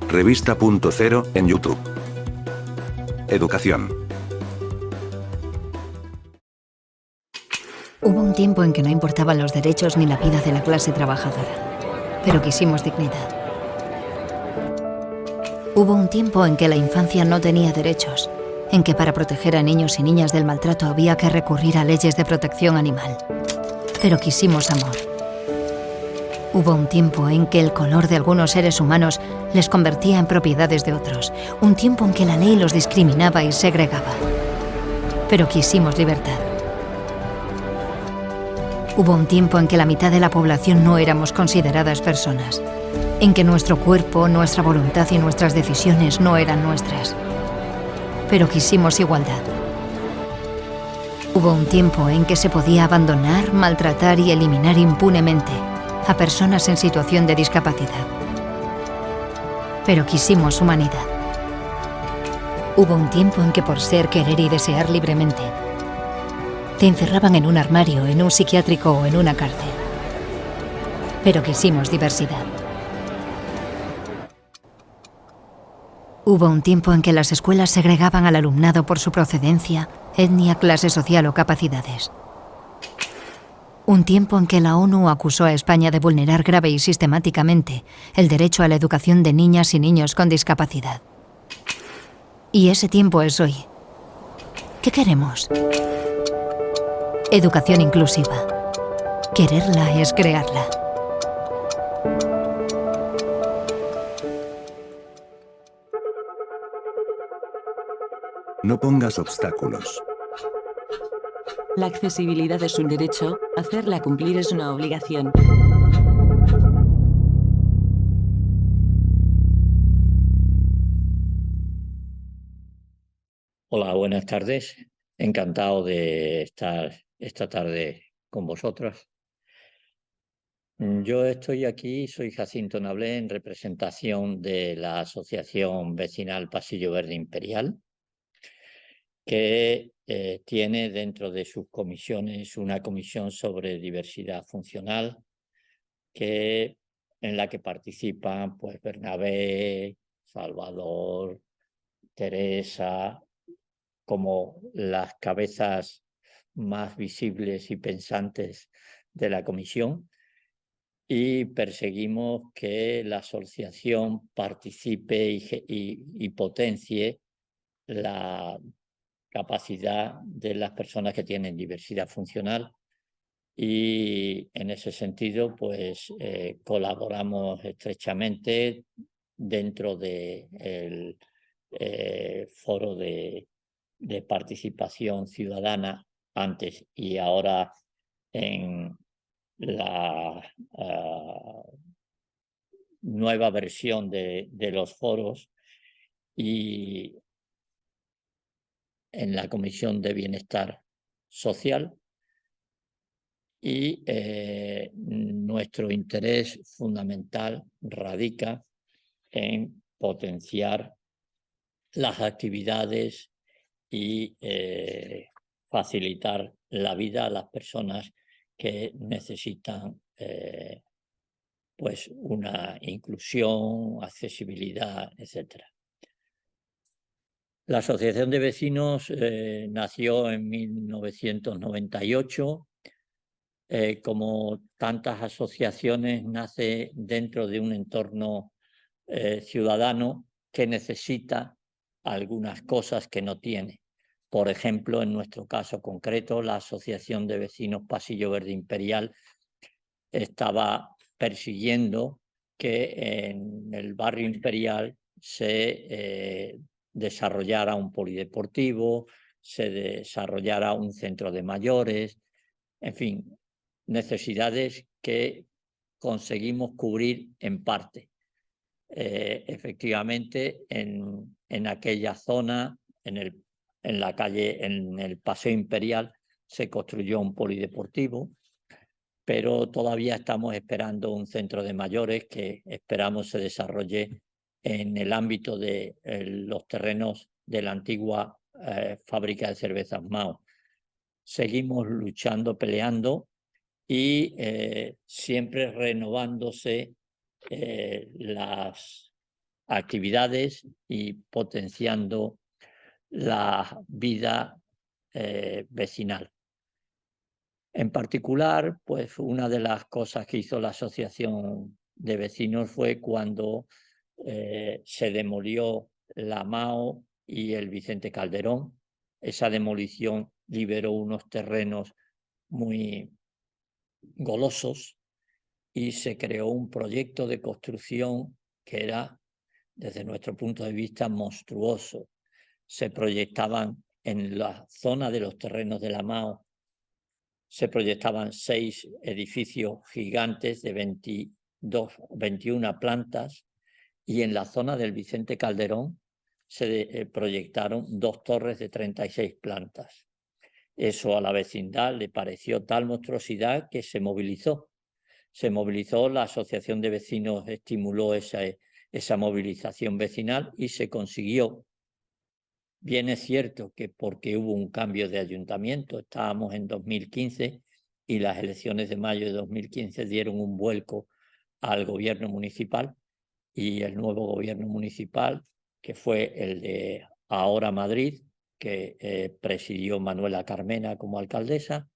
Revista Punto Cero en YouTube. Educación. Hubo un tiempo en que no importaban los derechos ni la vida de la clase trabajadora, pero quisimos dignidad. Hubo un tiempo en que la infancia no tenía derechos, en que para proteger a niños y niñas del maltrato había que recurrir a leyes de protección animal. Pero quisimos amor. Hubo un tiempo en que el color de algunos seres humanos les convertía en propiedades de otros. Un tiempo en que la ley los discriminaba y segregaba. Pero quisimos libertad. Hubo un tiempo en que la mitad de la población no éramos consideradas personas. En que nuestro cuerpo, nuestra voluntad y nuestras decisiones no eran nuestras. Pero quisimos igualdad. Hubo un tiempo en que se podía abandonar, maltratar y eliminar impunemente a personas en situación de discapacidad. Pero quisimos humanidad. Hubo un tiempo en que por ser, querer y desear libremente, te encerraban en un armario, en un psiquiátrico o en una cárcel. Pero quisimos diversidad. Hubo un tiempo en que las escuelas segregaban al alumnado por su procedencia, etnia, clase social o capacidades. Un tiempo en que la ONU acusó a España de vulnerar grave y sistemáticamente el derecho a la educación de niñas y niños con discapacidad. Y ese tiempo es hoy. ¿Qué queremos? Educación inclusiva. Quererla es crearla. No pongas obstáculos. La accesibilidad es un derecho, hacerla cumplir es una obligación. Hola, buenas tardes. Encantado de estar esta tarde con vosotros. Yo estoy aquí, soy Jacinto Nablé, en representación de la Asociación Vecinal Pasillo Verde Imperial, que tiene dentro de sus comisiones una comisión sobre diversidad funcional, en la que participan pues Bernabé, Salvador, Teresa, como las cabezas más visibles y pensantes de la comisión, y perseguimos que la asociación participe y potencie la capacidad de las personas que tienen diversidad funcional, y en ese sentido pues colaboramos estrechamente dentro del foro de participación ciudadana antes y ahora en la nueva versión de los foros y en la Comisión de Bienestar Social. Y nuestro interés fundamental radica en potenciar las actividades y facilitar la vida a las personas que necesitan pues una inclusión, accesibilidad, etc. La Asociación de Vecinos nació en 1998. Como tantas asociaciones, nace dentro de un entorno ciudadano que necesita algunas cosas que no tiene. Por ejemplo, en nuestro caso concreto, la Asociación de Vecinos Pasillo Verde Imperial estaba persiguiendo que en el barrio Imperial se desarrollara un polideportivo, se desarrollara un centro de mayores, en fin, necesidades que conseguimos cubrir en parte. Efectivamente, en aquella zona, en la calle, en el Paseo Imperial, se construyó un polideportivo, pero todavía estamos esperando un centro de mayores que esperamos se desarrolle en el ámbito de los terrenos de la antigua fábrica de cervezas Mao. Seguimos luchando, peleando, y siempre renovándose las actividades y potenciando la vida vecinal. En particular, pues una de las cosas que hizo la asociación de vecinos fue cuando se demolió la Mao y el Vicente Calderón. Esa demolición liberó unos terrenos muy golosos y se creó un proyecto de construcción que era, desde nuestro punto de vista, monstruoso. Se proyectaban en la zona de los terrenos de la Mao, se proyectaban 6 edificios gigantes de 21 plantas, y en la zona del Vicente Calderón se proyectaron 2 torres de 36 plantas. Eso a la vecindad le pareció tal monstruosidad que se movilizó. La asociación de vecinos estimuló esa movilización vecinal y se consiguió. Bien es cierto que porque hubo un cambio de ayuntamiento, estábamos en 2015 y las elecciones de mayo de 2015 dieron un vuelco al gobierno municipal, y el nuevo gobierno municipal, que fue el de Ahora Madrid, que presidió Manuela Carmena como alcaldesa,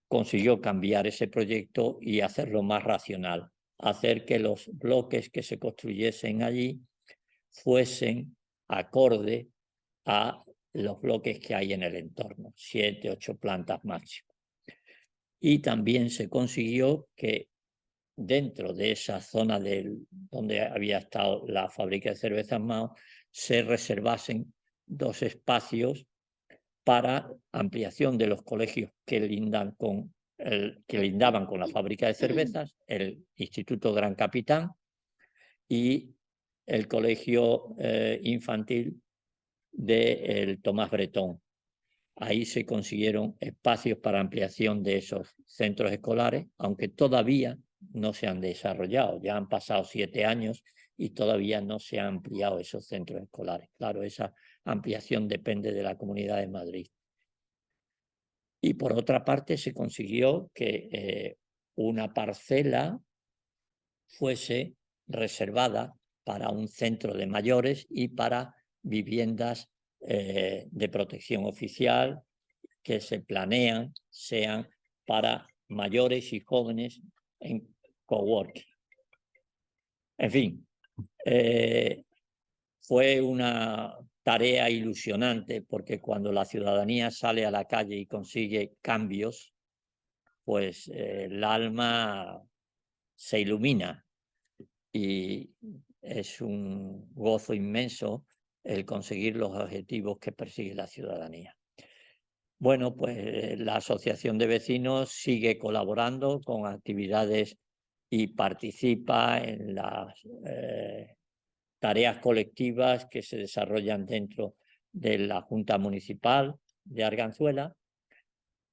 consiguió cambiar ese proyecto y hacerlo más racional, hacer que los bloques que se construyesen allí fuesen acorde a los bloques que hay en el entorno, 7, 8 plantas máximo. Y también se consiguió que dentro de esa zona donde había estado la fábrica de cervezas Mao se reservasen 2 espacios para ampliación de los colegios que lindaban con la fábrica de cervezas, el Instituto Gran Capitán y el colegio infantil del Tomás Bretón. Ahí se consiguieron espacios para ampliación de esos centros escolares, aunque todavía no se han desarrollado. Ya han pasado 7 años y todavía no se han ampliado esos centros escolares. Claro, esa ampliación depende de la Comunidad de Madrid. Y por otra parte se consiguió que una parcela fuese reservada para un centro de mayores y para viviendas de protección oficial que se planean sean para mayores y jóvenes en coworking. En fin, fue una tarea ilusionante, porque cuando la ciudadanía sale a la calle y consigue cambios, pues el alma se ilumina y es un gozo inmenso el conseguir los objetivos que persigue la ciudadanía. Bueno, pues la asociación de vecinos sigue colaborando con actividades y participa en las tareas colectivas que se desarrollan dentro de la Junta Municipal de Arganzuela,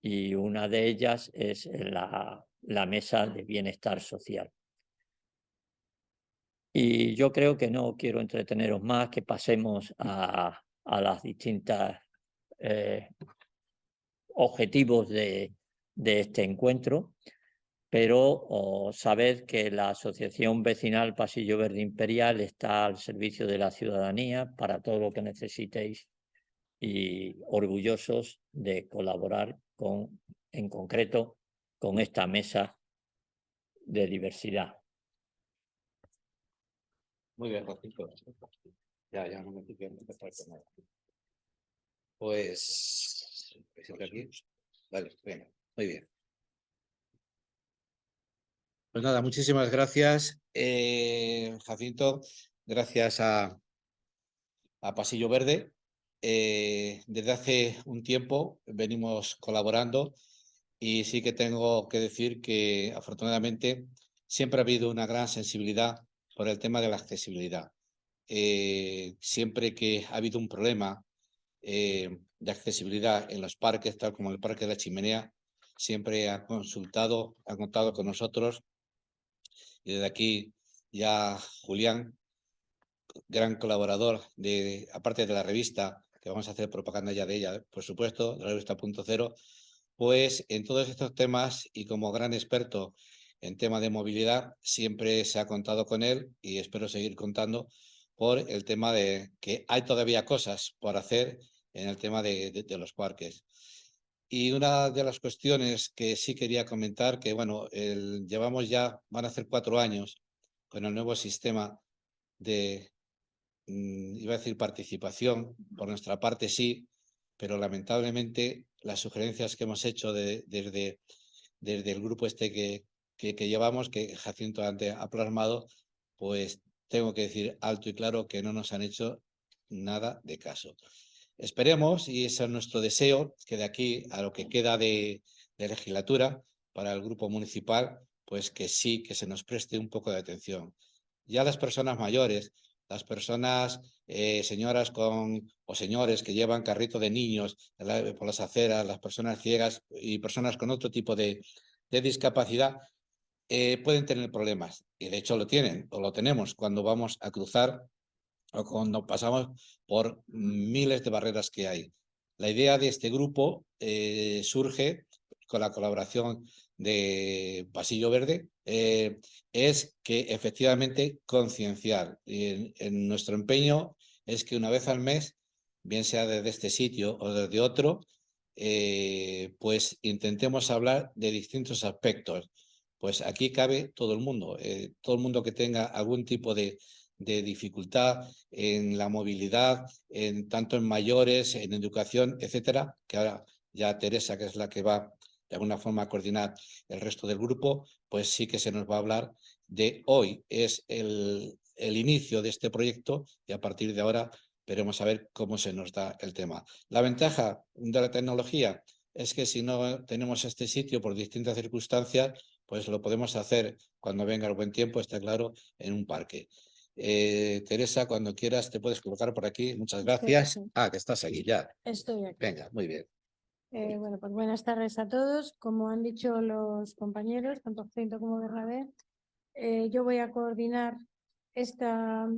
y una de ellas es la Mesa de Bienestar Social. Y yo creo que no quiero entreteneros más, que pasemos a las distintas objetivos de este encuentro, pero sabed que la Asociación Vecinal Pasillo Verde Imperial está al servicio de la ciudadanía para todo lo que necesitéis, y orgullosos de colaborar en concreto con esta mesa de diversidad. Muy bien, Rocito. Ya no me pique, no me falta nada. Pues aquí. Vale, bueno, muy bien. Pues nada, muchísimas gracias, Jacinto. Gracias a Pasillo Verde. Desde hace un tiempo venimos colaborando, y sí que tengo que decir que afortunadamente siempre ha habido una gran sensibilidad por el tema de la accesibilidad. Siempre que ha habido un problema de accesibilidad en los parques, tal como el Parque de la Chimenea, siempre ha contado con nosotros. Y desde aquí ya Julián, gran colaborador, aparte de la revista, que vamos a hacer propaganda ya de ella, por supuesto, de la revista Punto Cero, pues en todos estos temas y como gran experto en tema de movilidad, siempre se ha contado con él y espero seguir contando por el tema de que hay todavía cosas por hacer en el tema de los parques. Y una de las cuestiones que sí quería comentar, que bueno, llevamos ya, van a hacer 4 años con el nuevo sistema de, iba a decir participación, por nuestra parte sí, pero lamentablemente las sugerencias que hemos hecho desde el grupo este que llevamos, que Jacinto antes ha plasmado, pues tengo que decir alto y claro que no nos han hecho nada de caso. Esperemos, y ese es nuestro deseo, que de aquí a lo que queda de legislatura para el grupo municipal, pues que sí, que se nos preste un poco de atención. Ya las personas mayores, las personas, señoras o señores que llevan carrito de niños por las aceras, las personas ciegas y personas con otro tipo de discapacidad, pueden tener problemas. Y de hecho lo tienen, o lo tenemos cuando vamos a cruzar o cuando pasamos por miles de barreras que hay. La idea de este grupo surge con la colaboración de Pasillo Verde, es que efectivamente concienciar. En nuestro empeño es que una vez al mes, bien sea desde este sitio o desde otro, pues intentemos hablar de distintos aspectos. Pues aquí cabe todo el mundo que tenga algún tipo de dificultad en la movilidad, tanto en mayores, en educación, etcétera, que ahora ya Teresa, que es la que va de alguna forma a coordinar el resto del grupo, pues sí que se nos va a hablar de hoy. Es el inicio de este proyecto y a partir de ahora veremos a ver cómo se nos da el tema. La ventaja de la tecnología es que si no tenemos este sitio por distintas circunstancias, pues lo podemos hacer cuando venga el buen tiempo, está claro, en un parque. Teresa, cuando quieras te puedes colocar por aquí. Muchas gracias. Sí. Que estás aquí ya. Estoy aquí. Venga, muy bien. Bueno, pues buenas tardes a todos. Como han dicho los compañeros, tanto Jacinto como Bernabé, yo voy a coordinar esta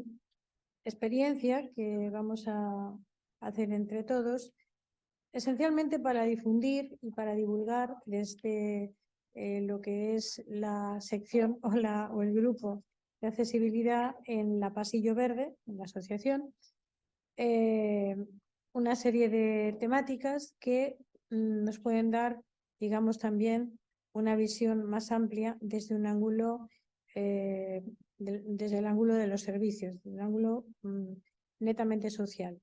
experiencia que vamos a hacer entre todos, esencialmente para difundir y para divulgar desde lo que es la sección o el grupo de accesibilidad en la Pasillo Verde, en la asociación, una serie de temáticas que nos pueden dar, digamos, también una visión más amplia desde un ángulo, desde el ángulo de los servicios, desde un ángulo netamente social.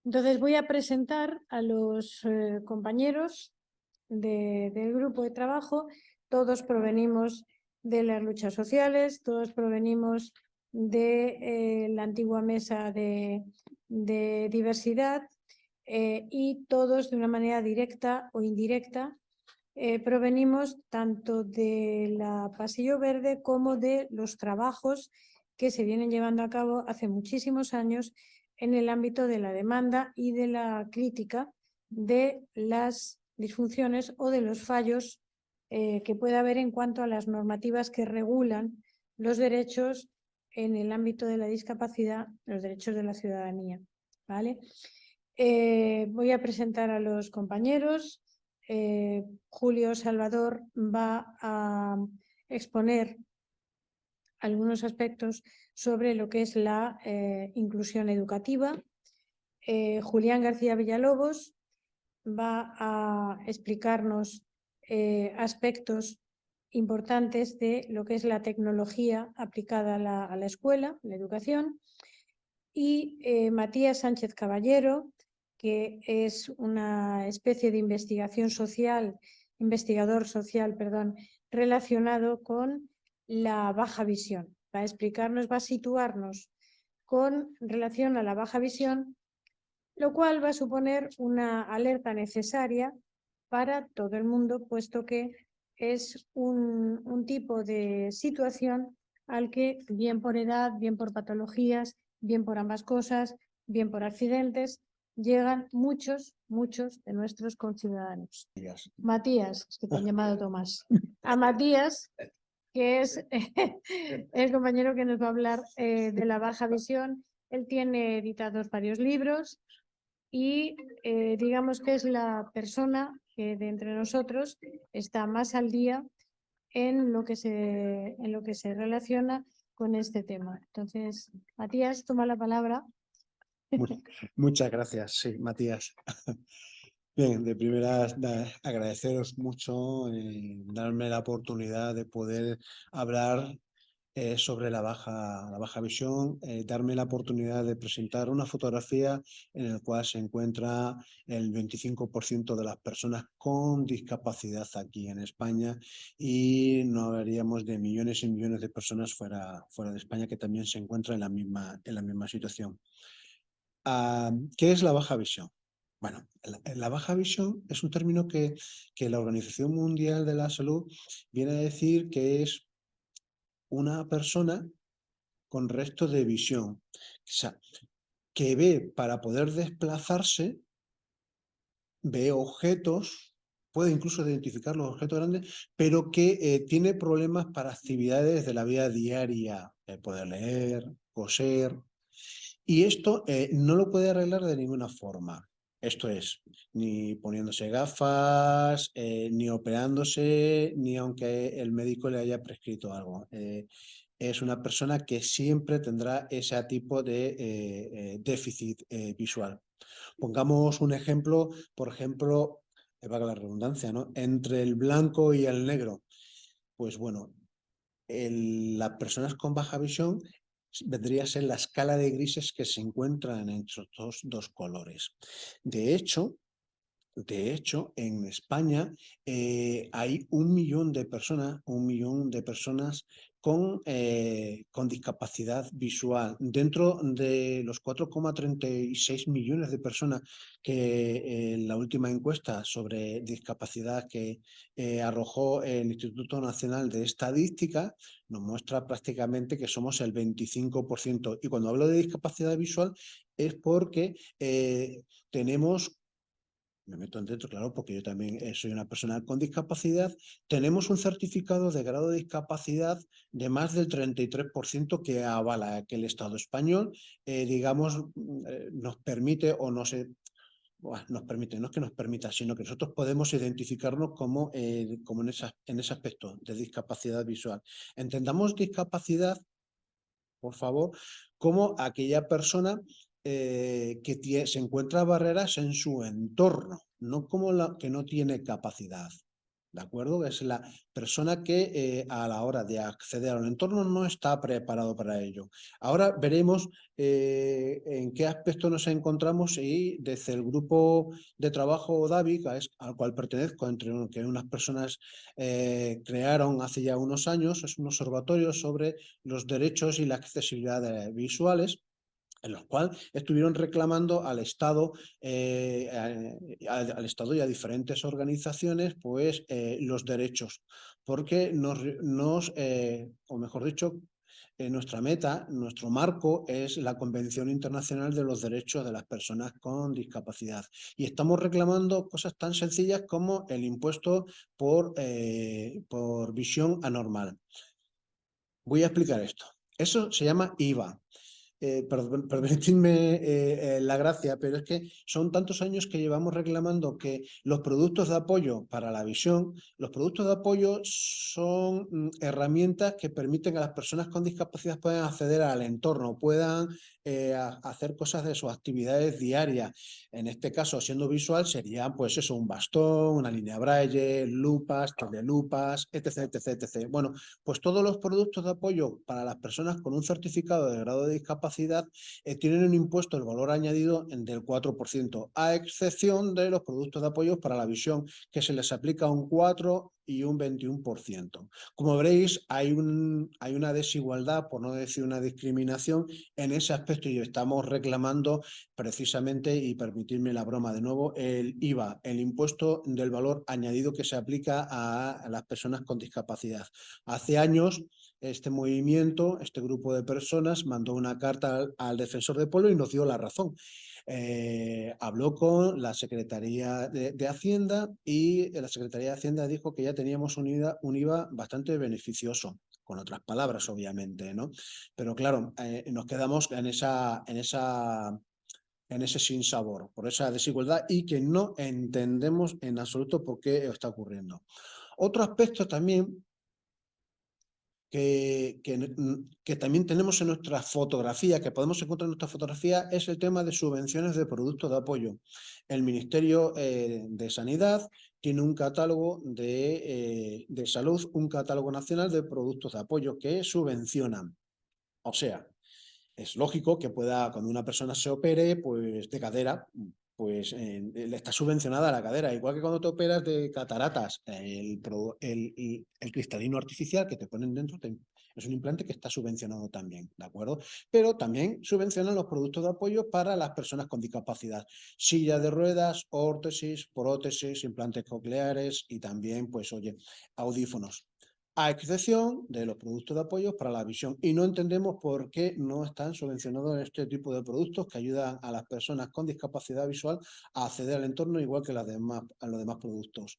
Entonces voy a presentar a los compañeros del grupo de trabajo. Todos provenimos de las luchas sociales, todos provenimos de la antigua mesa de diversidad y todos de una manera directa o indirecta provenimos tanto de la Pasillo Verde como de los trabajos que se vienen llevando a cabo hace muchísimos años en el ámbito de la demanda y de la crítica de las disfunciones o de los fallos que pueda haber en cuanto a las normativas que regulan los derechos en el ámbito de la discapacidad, los derechos de la ciudadanía. ¿Vale? Voy a presentar a los compañeros. Julio Salvador va a exponer algunos aspectos sobre lo que es la inclusión educativa. Julián García Villalobos va a explicarnos aspectos importantes de lo que es la tecnología aplicada a la escuela, la educación. Y Matías Sánchez Caballero, que es una especie de investigador social, relacionado con la baja visión. Va a explicarnos, va a situarnos con relación a la baja visión, lo cual va a suponer una alerta necesaria para todo el mundo, puesto que es un tipo de situación al que, bien por edad, bien por patologías, bien por ambas cosas, bien por accidentes, llegan muchos de nuestros conciudadanos. Matías, es que te han llamado Tomás. A Matías, que es el compañero que nos va a hablar de la baja visión. Él tiene editados varios libros y digamos que es la persona que de entre nosotros está más al día en lo que se relaciona con este tema. Entonces, Matías, toma la palabra. Muchas gracias, sí, Matías. Bien, de primeras agradeceros mucho darme la oportunidad de poder hablar sobre la baja visión, darme la oportunidad de presentar una fotografía en la cual se encuentra el 25% de las personas con discapacidad aquí en España, y no hablaríamos de millones y millones de personas fuera de España que también se encuentran en la misma situación. ¿Qué es la baja visión? Bueno, la baja visión es un término que la Organización Mundial de la Salud viene a decir que es una persona con resto de visión, o sea, que ve para poder desplazarse, ve objetos, puede incluso identificar los objetos grandes, pero que tiene problemas para actividades de la vida diaria, poder leer, coser, y esto no lo puede arreglar de ninguna forma. Esto es, ni poniéndose gafas, ni operándose, ni aunque el médico le haya prescrito algo. Es una persona que siempre tendrá ese tipo de déficit visual. Pongamos un ejemplo, por ejemplo, valga la redundancia, ¿no? Entre el blanco y el negro. Pues bueno, las personas con baja visión vendría a ser la escala de grises que se encuentran entre estos dos colores. De hecho, en España hay 1 millón de personas, con discapacidad visual. Dentro de los 4,36 millones de personas que en la última encuesta sobre discapacidad que arrojó el Instituto Nacional de Estadística, nos muestra prácticamente que somos el 25%. Y cuando hablo de discapacidad visual es porque tenemos... Me meto dentro, claro, porque yo también soy una persona con discapacidad. Tenemos un certificado de grado de discapacidad de más del 33% que avala que el Estado español, digamos, nos permite o no sé, bueno, nos permite, no es que nos permita, sino que nosotros podemos identificarnos como en ese aspecto de discapacidad visual. Entendamos discapacidad, por favor, como aquella persona que se encuentra barreras en su entorno, no como la que no tiene capacidad. ¿De acuerdo? Es la persona que a la hora de acceder al entorno no está preparado para ello. Ahora veremos en qué aspecto nos encontramos, y desde el grupo de trabajo DAVI, al cual pertenezco, entre que unas personas crearon hace ya unos años, es un observatorio sobre los derechos y la accesibilidad visuales, en los cuales estuvieron reclamando al Estado, al Estado y a diferentes organizaciones, pues los derechos, porque o mejor dicho, nuestra meta, nuestro marco es la Convención Internacional de los Derechos de las Personas con Discapacidad, y estamos reclamando cosas tan sencillas como el impuesto por visión anormal. Voy a explicar esto. Eso se llama IVA. Permitidme la gracia, pero es que son tantos años que llevamos reclamando que los productos de apoyo para la visión, los productos de apoyo son herramientas que permiten a las personas con discapacidad puedan acceder al entorno, puedan hacer cosas de sus actividades diarias. En este caso, siendo visual, sería pues eso, un bastón, una línea braille, lupas, telelupas, etc, etc, etc. Bueno, pues todos los productos de apoyo para las personas con un certificado de grado de discapacidad tienen un impuesto del valor añadido del 4%, a excepción de los productos de apoyo para la visión, que se les aplica un 4 y un 21%. Como veréis, hay una desigualdad, por no decir una discriminación, en ese aspecto, y estamos reclamando precisamente, y permitidme la broma de nuevo, el IVA, el impuesto del valor añadido que se aplica a las personas con discapacidad. Hace años, este movimiento, este grupo de personas, mandó una carta al Defensor del Pueblo y nos dio la razón. Habló con la Secretaría de Hacienda, y la Secretaría de Hacienda dijo que ya teníamos un IVA bastante beneficioso, con otras palabras, obviamente, ¿no? Pero claro, nos quedamos en esa en ese sinsabor, por esa desigualdad y que no entendemos en absoluto por qué está ocurriendo. Otro aspecto también que también tenemos en nuestra fotografía, que podemos encontrar en nuestra fotografía, es el tema de subvenciones de productos de apoyo. El Ministerio de Sanidad tiene un catálogo de salud, un catálogo nacional de productos de apoyo que subvencionan. O sea, es lógico que pueda, cuando una persona se opere, pues de cadera, pues le está subvencionada la cadera, igual que cuando te operas de cataratas, el cristalino artificial que te ponen dentro es un implante que está subvencionado también, ¿de acuerdo? Pero también subvencionan los productos de apoyo para las personas con discapacidad, silla de ruedas, órtesis, prótesis, implantes cocleares y también, pues oye, audífonos, a excepción de los productos de apoyo para la visión. Y no entendemos por qué no están subvencionados este tipo de productos que ayudan a las personas con discapacidad visual a acceder al entorno igual que a los demás productos.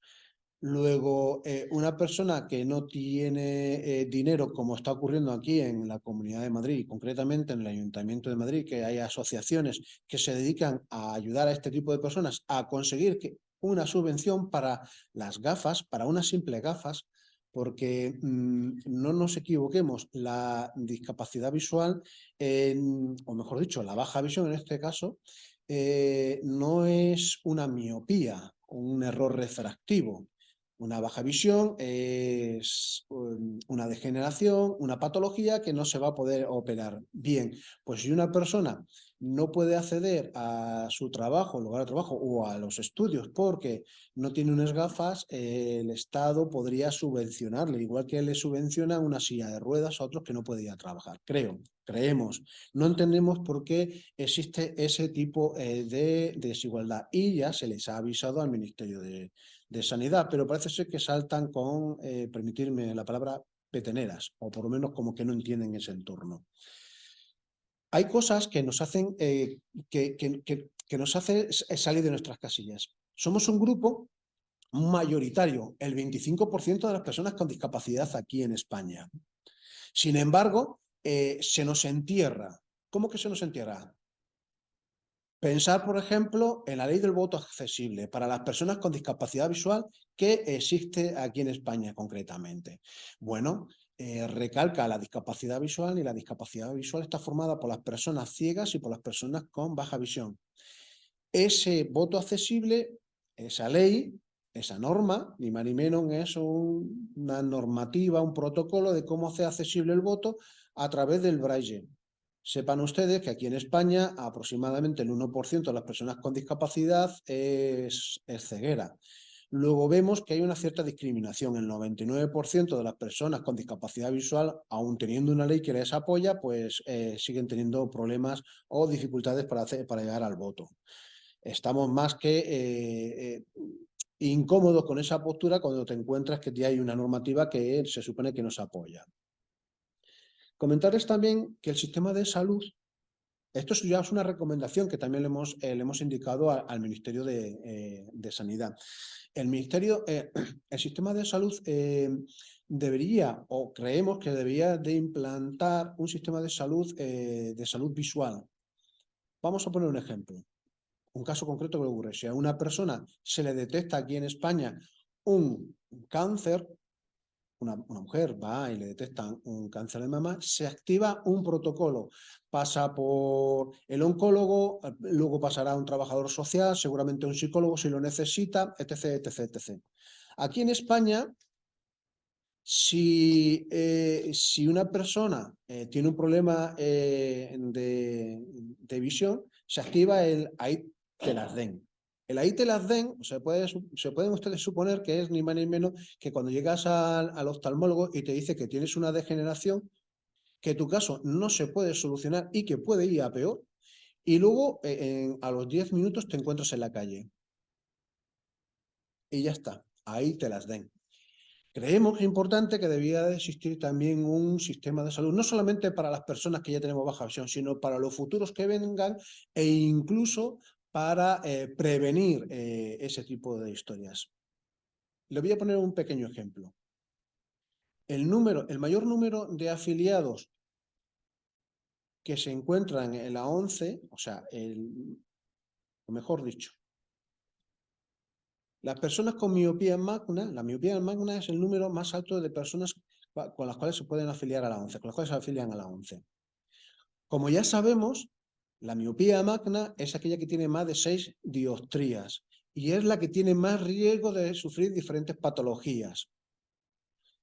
Luego, una persona que no tiene dinero, como está ocurriendo aquí en la Comunidad de Madrid, concretamente en el Ayuntamiento de Madrid, que hay asociaciones que se dedican a ayudar a este tipo de personas a conseguir una subvención para las gafas, para unas simples gafas, porque no nos equivoquemos, la discapacidad visual, o mejor dicho, la baja visión en este caso, no es una miopía o un error refractivo. Una baja visión es una degeneración, una patología que no se va a poder operar. Bien, pues si una persona no puede acceder a su trabajo, lugar de trabajo o a los estudios porque no tiene unas gafas, el Estado podría subvencionarle, igual que le subvenciona una silla de ruedas a otros que no podían trabajar. Creemos. No entendemos por qué existe ese tipo de desigualdad y ya se les ha avisado al Ministerio de Sanidad, pero parece ser que saltan con, permitirme la palabra, peteneras, o por lo menos como que no entienden ese entorno. Hay cosas que nos hacen, que nos hace salir de nuestras casillas. Somos un grupo mayoritario, el 25% de las personas con discapacidad aquí en España. Sin embargo, se nos entierra. ¿Cómo que se nos entierra? Pensar, por ejemplo, en la ley del voto accesible para las personas con discapacidad visual que existe aquí en España concretamente. Bueno, recalca la discapacidad visual y la discapacidad visual está formada por las personas ciegas y por las personas con baja visión. Ese voto accesible, esa ley, esa norma, ni más ni menos es una normativa, un protocolo de cómo hacer accesible el voto a través del braille. Sepan ustedes que aquí en España aproximadamente el 1% de las personas con discapacidad es ceguera. Luego vemos que hay una cierta discriminación. El 99% de las personas con discapacidad visual, aun teniendo una ley que les apoya, pues siguen teniendo problemas o dificultades para llegar al voto. Estamos más que incómodos con esa postura cuando te encuentras que ya hay una normativa que se supone que nos apoya. Comentarles también que el sistema de salud, esto ya es una recomendación que también le hemos indicado al Ministerio de Sanidad. El sistema de salud debería, o creemos que debería de implantar un sistema de salud visual. Vamos a poner un ejemplo. Un caso concreto que ocurre. Si a una persona se le detecta aquí en España un cáncer, una mujer va y le detectan un cáncer de mama, se activa un protocolo, pasa por el oncólogo, luego pasará a un trabajador social, seguramente un psicólogo si lo necesita, etc, etc, etc. Aquí en España, si una persona tiene un problema de visión, se activa el ahí te las den. El ahí te las den, se pueden ustedes suponer que es ni más ni menos que cuando llegas al oftalmólogo y te dice que tienes una degeneración, que tu caso no se puede solucionar y que puede ir a peor, y luego a los 10 minutos te encuentras en la calle. Y ya está, ahí te las den. Creemos que es importante que debía de existir también un sistema de salud, no solamente para las personas que ya tenemos baja visión, sino para los futuros que vengan e incluso para prevenir ese tipo de historias. Le voy a poner un pequeño ejemplo. El mayor número de afiliados que se encuentran en la ONCE, o sea, o mejor dicho, las personas con miopía magna, la miopía magna es el número más alto de personas con las cuales se pueden afiliar a la ONCE, con las cuales se afilian a la ONCE. Como ya sabemos, la miopía magna es aquella que tiene más de 6 dioptrías y es la que tiene más riesgo de sufrir diferentes patologías.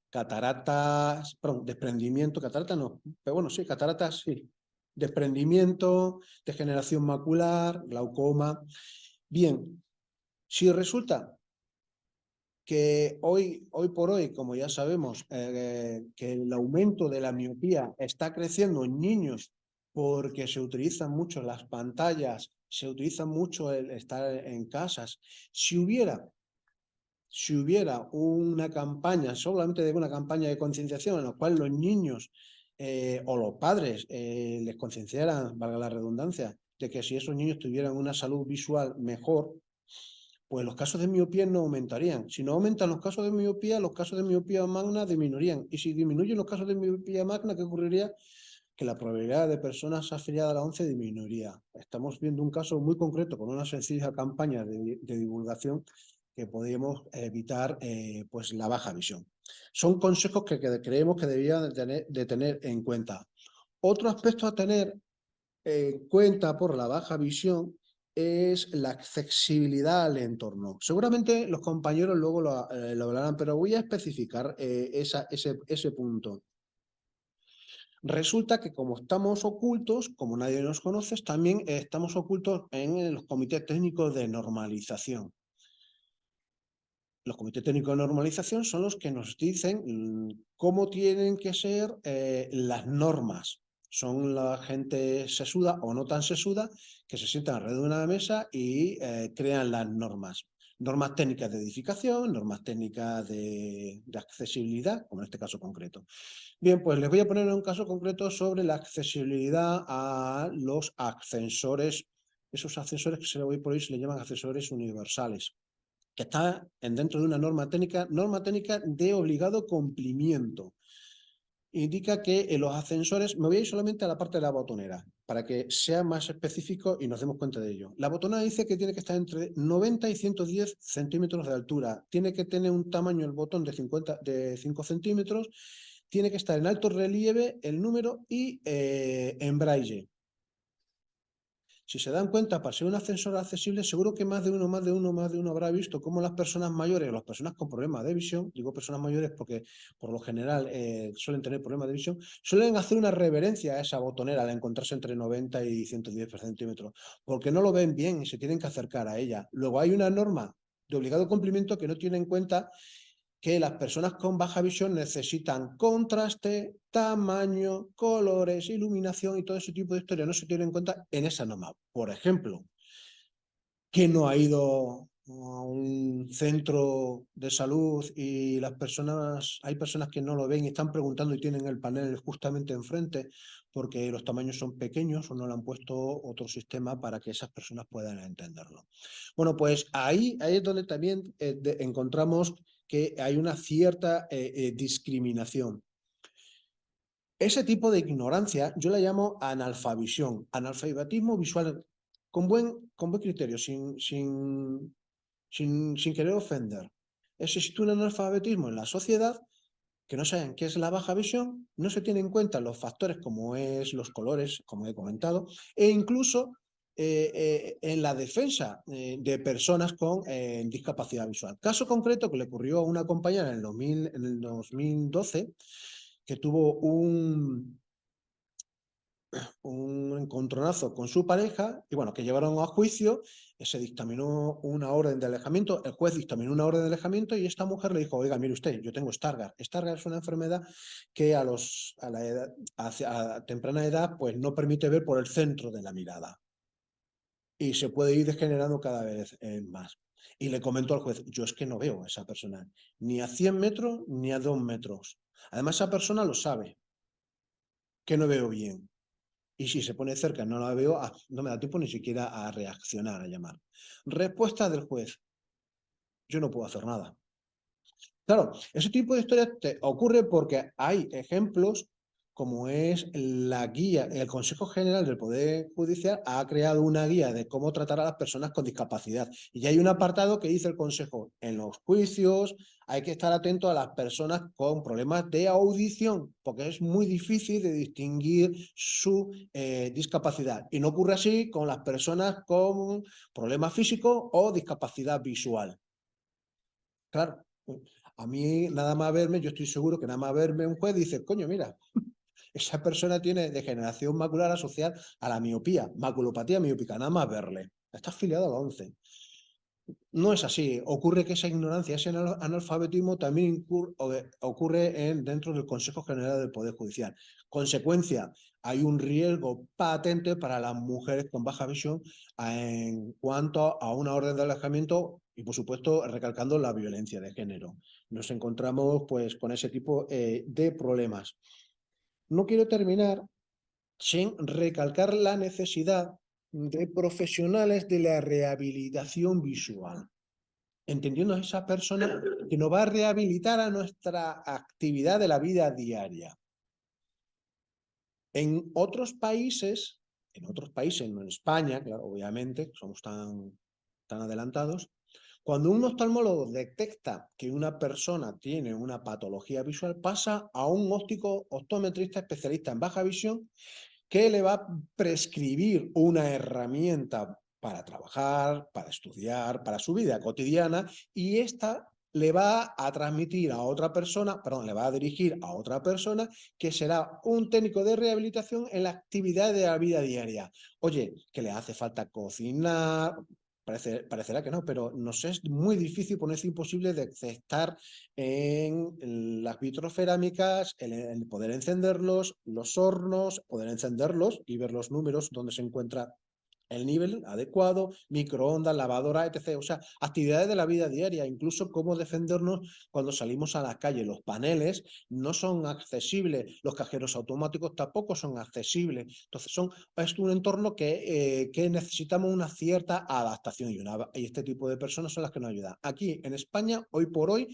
Cataratas, perdón, desprendimiento, catarata no, pero bueno, sí, cataratas sí. Desprendimiento, degeneración macular, glaucoma. Bien, si resulta que hoy por hoy, como ya sabemos, que el aumento de la miopía está creciendo en niños porque se utilizan mucho las pantallas, se utiliza mucho el estar en casas. Si hubiera una campaña, solamente de una campaña de concienciación en la cual los niños o los padres les concienciaran, valga la redundancia, de que si esos niños tuvieran una salud visual mejor, pues los casos de miopía no aumentarían. Si no aumentan los casos de miopía magna disminuirían. Y si disminuyen los casos de miopía magna, ¿qué ocurriría? Que la probabilidad de personas afiliadas a la ONCE disminuiría. Estamos viendo un caso muy concreto con una sencilla campaña de divulgación que podríamos evitar pues la baja visión. Son consejos que creemos que deberían de tener en cuenta. Otro aspecto a tener en cuenta por la baja visión es la accesibilidad al entorno. Seguramente los compañeros luego lo hablarán, pero voy a especificar ese punto. Resulta que como estamos ocultos, como nadie nos conoce, también estamos ocultos en los comités técnicos de normalización. Los comités técnicos de normalización son los que nos dicen cómo tienen que ser las normas. Son la gente sesuda o no tan sesuda que se sientan alrededor de una mesa y crean las normas. Normas técnicas de edificación, normas técnicas de accesibilidad, como en este caso concreto. Bien, pues les voy a poner un caso concreto sobre la accesibilidad a los ascensores. Esos ascensores que se le voy por ahí se le llaman ascensores universales, que está dentro de una norma técnica de obligado cumplimiento. Indica que en los ascensores, me voy a ir solamente a la parte de la botonera, para que sea más específico y nos demos cuenta de ello. La botonera dice que tiene que estar entre 90 y 110 centímetros de altura, tiene que tener un tamaño el botón de 5 centímetros, tiene que estar en alto relieve el número y en braille. Si se dan cuenta, para ser un ascensor accesible, seguro que más de uno habrá visto cómo las personas mayores, las personas con problemas de visión, digo personas mayores porque por lo general suelen tener problemas de visión, suelen hacer una reverencia a esa botonera al encontrarse entre 90 y 110 centímetros, porque no lo ven bien y se tienen que acercar a ella. Luego hay una norma de obligado cumplimiento que no tiene en cuenta que las personas con baja visión necesitan contraste, tamaño, colores, iluminación y todo ese tipo de historias no se tienen en cuenta en esa norma. Por ejemplo, que no ha ido a un centro de salud y hay personas que no lo ven y están preguntando y tienen el panel justamente enfrente porque los tamaños son pequeños o no le han puesto otro sistema para que esas personas puedan entenderlo. Bueno, pues ahí es donde también encontramos que hay una cierta discriminación. Ese tipo de ignorancia yo la llamo analfavisión, analfabetismo visual, con buen criterio, sin querer ofender. Existe un analfabetismo en la sociedad que no saben qué es la baja visión, no se tienen en cuenta los factores como es los colores, como he comentado, e incluso en la defensa de personas con discapacidad visual. Caso concreto que le ocurrió a una compañera en el 2012, que tuvo un encontronazo con su pareja y bueno, que llevaron a juicio, se dictaminó una orden de alejamiento, el juez dictaminó una orden de alejamiento y esta mujer le dijo, oiga, mire usted, yo tengo Stargardt. Stargardt es una enfermedad que a temprana edad pues no permite ver por el centro de la mirada y se puede ir degenerando cada vez más. Y le comentó al juez, yo es que no veo a esa persona, ni a 100 metros ni a 2 metros. Además, esa persona lo sabe, que no veo bien. Y si se pone cerca no la veo, no me da tiempo ni siquiera a reaccionar, a llamar. Respuesta del juez, yo no puedo hacer nada. Claro, ese tipo de historias te ocurre porque hay ejemplos como es la guía. El Consejo General del Poder Judicial ha creado una guía de cómo tratar a las personas con discapacidad. Y hay un apartado que dice el Consejo, en los juicios hay que estar atento a las personas con problemas de audición, porque es muy difícil de distinguir su discapacidad. Y no ocurre así con las personas con problemas físicos o discapacidad visual. Claro, a mí nada más verme, yo estoy seguro que nada más verme un juez dice, coño, mira, esa persona tiene degeneración macular asociada a la miopía, maculopatía miópica, nada más verle. Está afiliado a la ONCE. No es así. Ocurre que esa ignorancia, ese analfabetismo también ocurre dentro del Consejo General del Poder Judicial. Consecuencia, hay un riesgo patente para las mujeres con baja visión en cuanto a una orden de alejamiento y, por supuesto, recalcando la violencia de género. Nos encontramos pues con ese tipo de problemas. No quiero terminar sin recalcar la necesidad de profesionales de la rehabilitación visual, entendiendo a esa persona que nos va a rehabilitar a nuestra actividad de la vida diaria. En otros países, no en España, claro, obviamente, somos tan adelantados, cuando un oftalmólogo detecta que una persona tiene una patología visual, pasa a un óptico optometrista especialista en baja visión que le va a prescribir una herramienta para trabajar, para estudiar, para su vida cotidiana, y esta le va a transmitir a otra persona, le va a dirigir a otra persona que será un técnico de rehabilitación en la actividad de la vida diaria. Oye, que le hace falta cocinar, parecerá que no, pero nos es muy difícil, ponerse imposible de estar en las vitrocerámicas, el poder encenderlos, los hornos, poder encenderlos y ver los números donde se encuentra el nivel adecuado, microondas, lavadora, etc. O sea, actividades de la vida diaria, incluso cómo defendernos cuando salimos a la calle. Los paneles no son accesibles, los cajeros automáticos tampoco son accesibles. Entonces, es un entorno que necesitamos una cierta adaptación y este tipo de personas son las que nos ayudan. Aquí en España, hoy por hoy,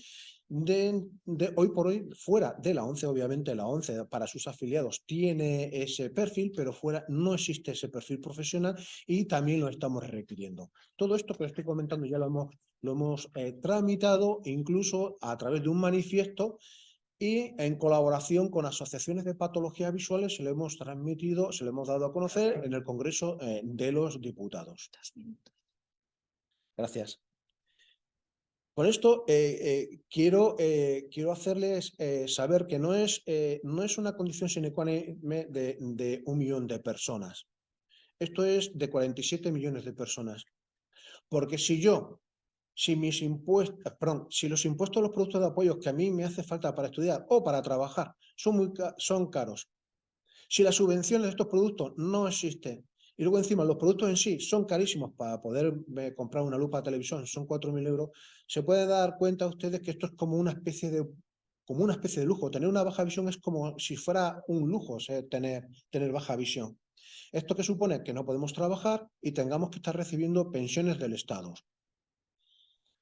fuera de la ONCE, obviamente la ONCE para sus afiliados tiene ese perfil, pero fuera no existe ese perfil profesional y también lo estamos requiriendo. Todo esto que estoy comentando ya lo hemos tramitado incluso a través de un manifiesto y en colaboración con asociaciones de patologías visuales se lo hemos transmitido, se lo hemos dado a conocer en el Congreso de los Diputados. Gracias. Con esto quiero hacerles saber que no es una condición sine qua non de 1 millón de personas. Esto es de 47 millones de personas. Porque si los impuestos a los productos de apoyo que a mí me hace falta para estudiar o para trabajar son caros, si las subvenciones de estos productos no existen, y luego encima los productos en sí son carísimos para poder comprar una lupa de televisión, son 4.000 euros, se puede dar cuenta ustedes que esto es como una especie de lujo. Tener una baja visión es como si fuera un lujo, tener baja visión. Esto que supone que no podemos trabajar y tengamos que estar recibiendo pensiones del Estado.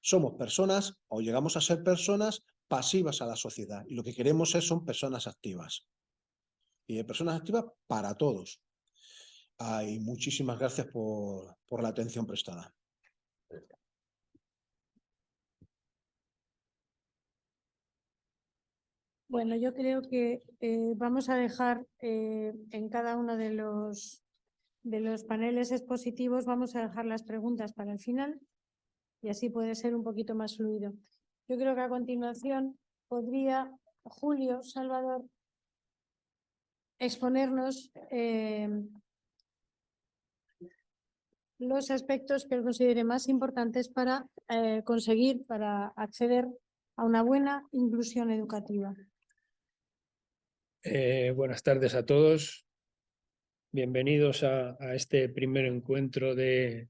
Somos personas o llegamos a ser personas pasivas a la sociedad y lo que queremos son personas activas. Y de personas activas para todos. Y muchísimas gracias por la atención prestada. Bueno, yo creo que vamos a dejar en cada uno de los paneles expositivos, vamos a dejar las preguntas para el final y así puede ser un poquito más fluido. Yo creo que a continuación podría Julio Salvador exponernos los aspectos que él considere más importantes para acceder a una buena inclusión educativa. Buenas tardes a todos. Bienvenidos a este primer encuentro de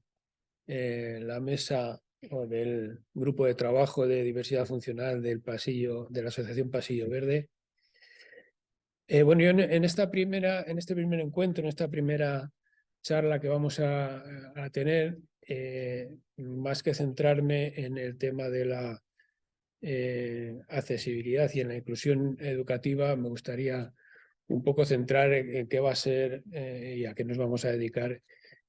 la mesa o del grupo de trabajo de diversidad funcional de la Asociación Pasillo Verde. Bueno, yo en este primer encuentro, en esta primera charla que vamos a tener, más que centrarme en el tema de la accesibilidad y en la inclusión educativa, me gustaría un poco centrar en qué va a ser y a qué nos vamos a dedicar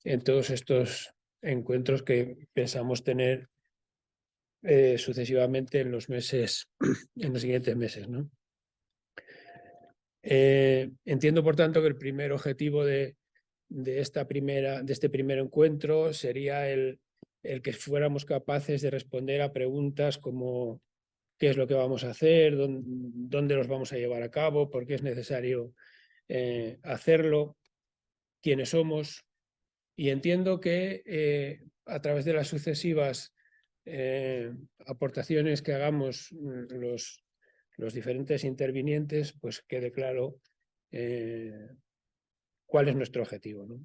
en todos estos encuentros que pensamos tener sucesivamente en los siguientes meses, ¿no? Entiendo, por tanto, que el primer objetivo de este primer encuentro sería el que fuéramos capaces de responder a preguntas como qué es lo que vamos a hacer, dónde los vamos a llevar a cabo, por qué es necesario hacerlo, quiénes somos. Y entiendo que a través de las sucesivas aportaciones que hagamos los diferentes intervinientes, pues quede claro cuál es nuestro objetivo, ¿no?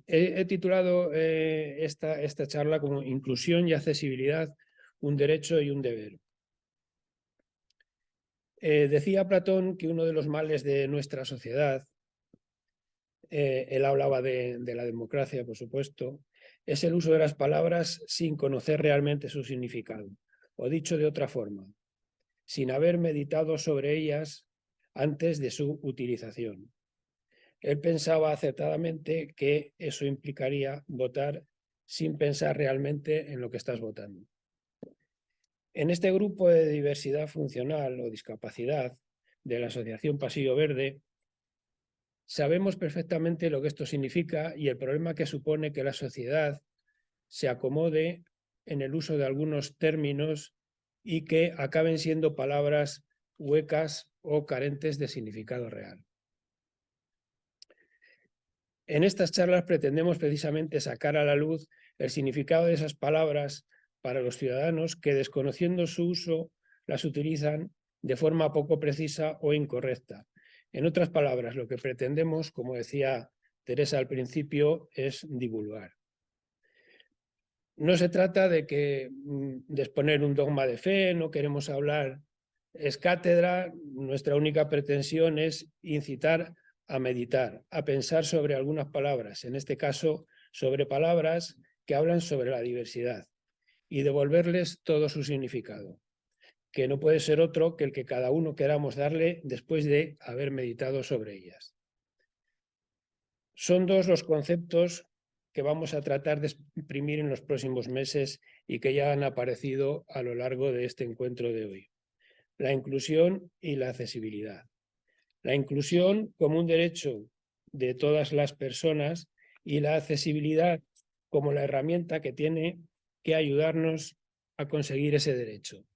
He titulado esta charla como Inclusión y accesibilidad, un derecho y un deber. Decía Platón que uno de los males de nuestra sociedad, él hablaba de la democracia, por supuesto, es el uso de las palabras sin conocer realmente su significado, o dicho de otra forma, sin haber meditado sobre ellas antes de su utilización. Él pensaba acertadamente que eso implicaría votar sin pensar realmente en lo que estás votando. En este grupo de diversidad funcional o discapacidad de la Asociación Pasillo Verde, sabemos perfectamente lo que esto significa y el problema que supone que la sociedad se acomode en el uso de algunos términos y que acaben siendo palabras huecas o carentes de significado real. En estas charlas pretendemos precisamente sacar a la luz el significado de esas palabras para los ciudadanos que, desconociendo su uso, las utilizan de forma poco precisa o incorrecta. En otras palabras, lo que pretendemos, como decía Teresa al principio, es divulgar. No se trata de exponer un dogma de fe, no queremos hablar es cátedra, nuestra única pretensión es incitar a meditar, a pensar sobre algunas palabras, en este caso sobre palabras que hablan sobre la diversidad y devolverles todo su significado, que no puede ser otro que el que cada uno queramos darle después de haber meditado sobre ellas. Son dos los conceptos que vamos a tratar de exprimir en los próximos meses y que ya han aparecido a lo largo de este encuentro de hoy: la inclusión y la accesibilidad. La inclusión como un derecho de todas las personas y la accesibilidad como la herramienta que tiene que ayudarnos a conseguir ese derecho.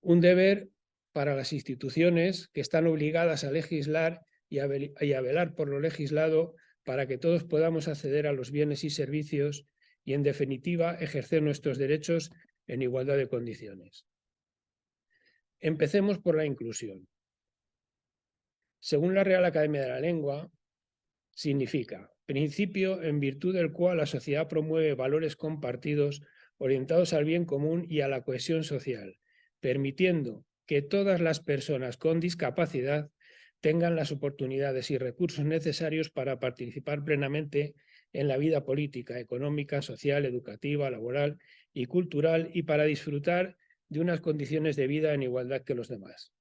Un deber para las instituciones que están obligadas a legislar y a velar por lo legislado para que todos podamos acceder a los bienes y servicios y, en definitiva, ejercer nuestros derechos en igualdad de condiciones. Empecemos por la inclusión. Según la Real Academia de la Lengua, significa principio en virtud del cual la sociedad promueve valores compartidos orientados al bien común y a la cohesión social, permitiendo que todas las personas con discapacidad tengan las oportunidades y recursos necesarios para participar plenamente en la vida política, económica, social, educativa, laboral y cultural, y para disfrutar de unas condiciones de vida en igualdad que los demás.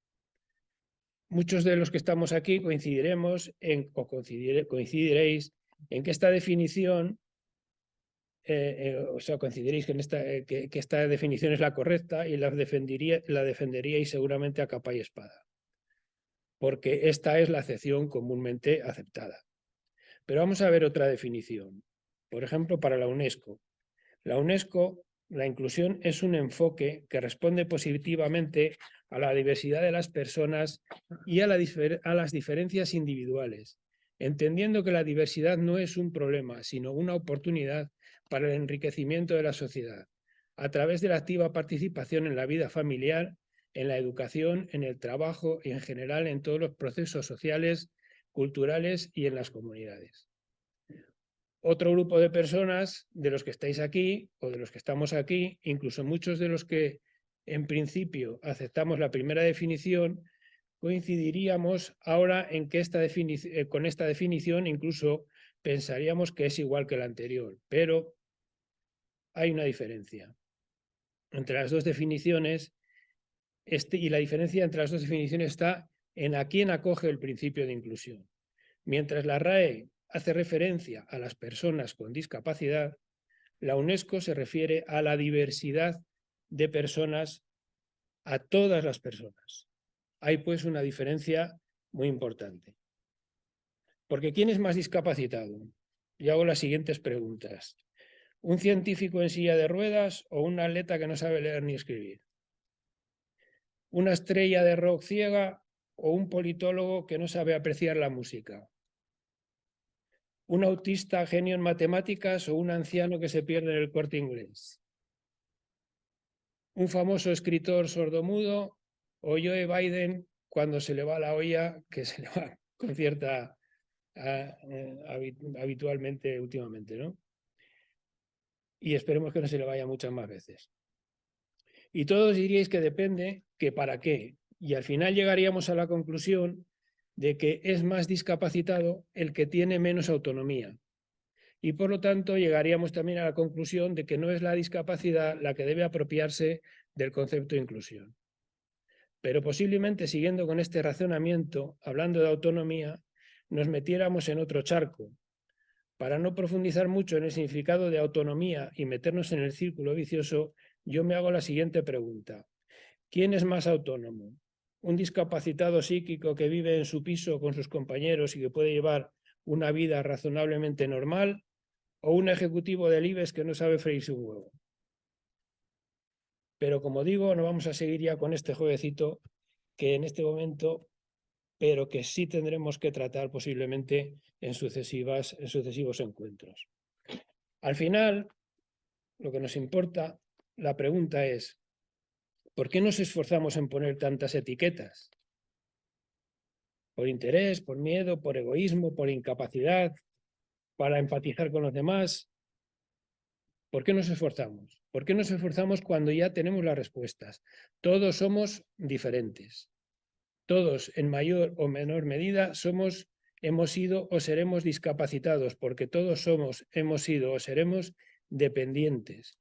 Muchos de los que estamos aquí coincidiréis en que esta definición, coincidiréis que esta definición es la correcta y la defenderíais seguramente a capa y espada, porque esta es la acepción comúnmente aceptada. Pero vamos a ver otra definición. Por ejemplo, para la UNESCO. La UNESCO, la inclusión es un enfoque que responde positivamente a la diversidad de las personas y a las diferencias individuales, entendiendo que la diversidad no es un problema, sino una oportunidad para el enriquecimiento de la sociedad, a través de la activa participación en la vida familiar, en la educación, en el trabajo y en general en todos los procesos sociales, culturales y en las comunidades. Otro grupo de personas, de los que estáis aquí o de los que estamos aquí, incluso muchos de los que en principio aceptamos la primera definición, coincidiríamos ahora en que con esta definición incluso pensaríamos que es igual que la anterior, pero hay una diferencia entre las dos definiciones, y la diferencia entre las dos definiciones está en a quién acoge el principio de inclusión. Mientras la RAE hace referencia a las personas con discapacidad, la UNESCO se refiere a la diversidad de personas, a todas las personas. Hay pues una diferencia muy importante. Porque ¿quién es más discapacitado? Yo hago las siguientes preguntas. ¿Un científico en silla de ruedas o un atleta que no sabe leer ni escribir? ¿Una estrella de rock ciega o un politólogo que no sabe apreciar la música? ¿Un autista genio en matemáticas o un anciano que se pierde en el Corte Inglés? ¿Un famoso escritor sordomudo o Joe Biden cuando se le va la olla, que se le va con cierta habitualmente últimamente, ¿no? Y esperemos que no se le vaya muchas más veces. Y todos diríais que depende, que para qué. Y al final llegaríamos a la conclusión de que es más discapacitado el que tiene menos autonomía. Y por lo tanto llegaríamos también a la conclusión de que no es la discapacidad la que debe apropiarse del concepto de inclusión. Pero posiblemente siguiendo con este razonamiento, hablando de autonomía, nos metiéramos en otro charco. Para no profundizar mucho en el significado de autonomía y meternos en el círculo vicioso, yo me hago la siguiente pregunta. ¿Quién es más autónomo? ¿Un discapacitado psíquico que vive en su piso con sus compañeros y que puede llevar una vida razonablemente normal? ¿O un ejecutivo del IBEX que no sabe freírse un huevo? Pero como digo, no vamos a seguir ya con este jueguecito que en este momento, pero que sí tendremos que tratar posiblemente en sucesivos encuentros. Al final, lo que nos importa, la pregunta es, ¿por qué nos esforzamos en poner tantas etiquetas? ¿Por interés, por miedo, por egoísmo, por incapacidad, para empatizar con los demás? ¿Por qué nos esforzamos? ¿Por qué nos esforzamos cuando ya tenemos las respuestas? Todos somos diferentes. Todos, en mayor o menor medida, hemos sido o seremos discapacitados, porque todos hemos sido o seremos dependientes,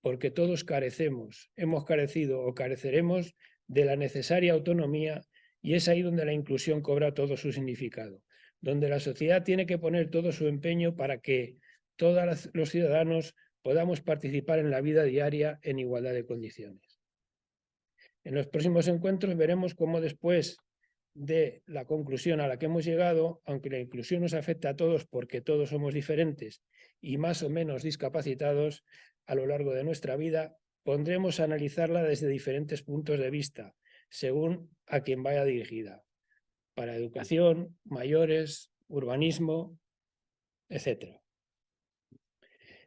porque todos carecemos, hemos carecido o careceremos de la necesaria autonomía, y es ahí donde la inclusión cobra todo su significado, donde la sociedad tiene que poner todo su empeño para que todos los ciudadanos podamos participar en la vida diaria en igualdad de condiciones. En los próximos encuentros veremos cómo después de la conclusión a la que hemos llegado, aunque la inclusión nos afecta a todos porque todos somos diferentes y más o menos discapacitados a lo largo de nuestra vida, pondremos a analizarla desde diferentes puntos de vista, según a quien vaya dirigida, para educación, mayores, urbanismo, etc.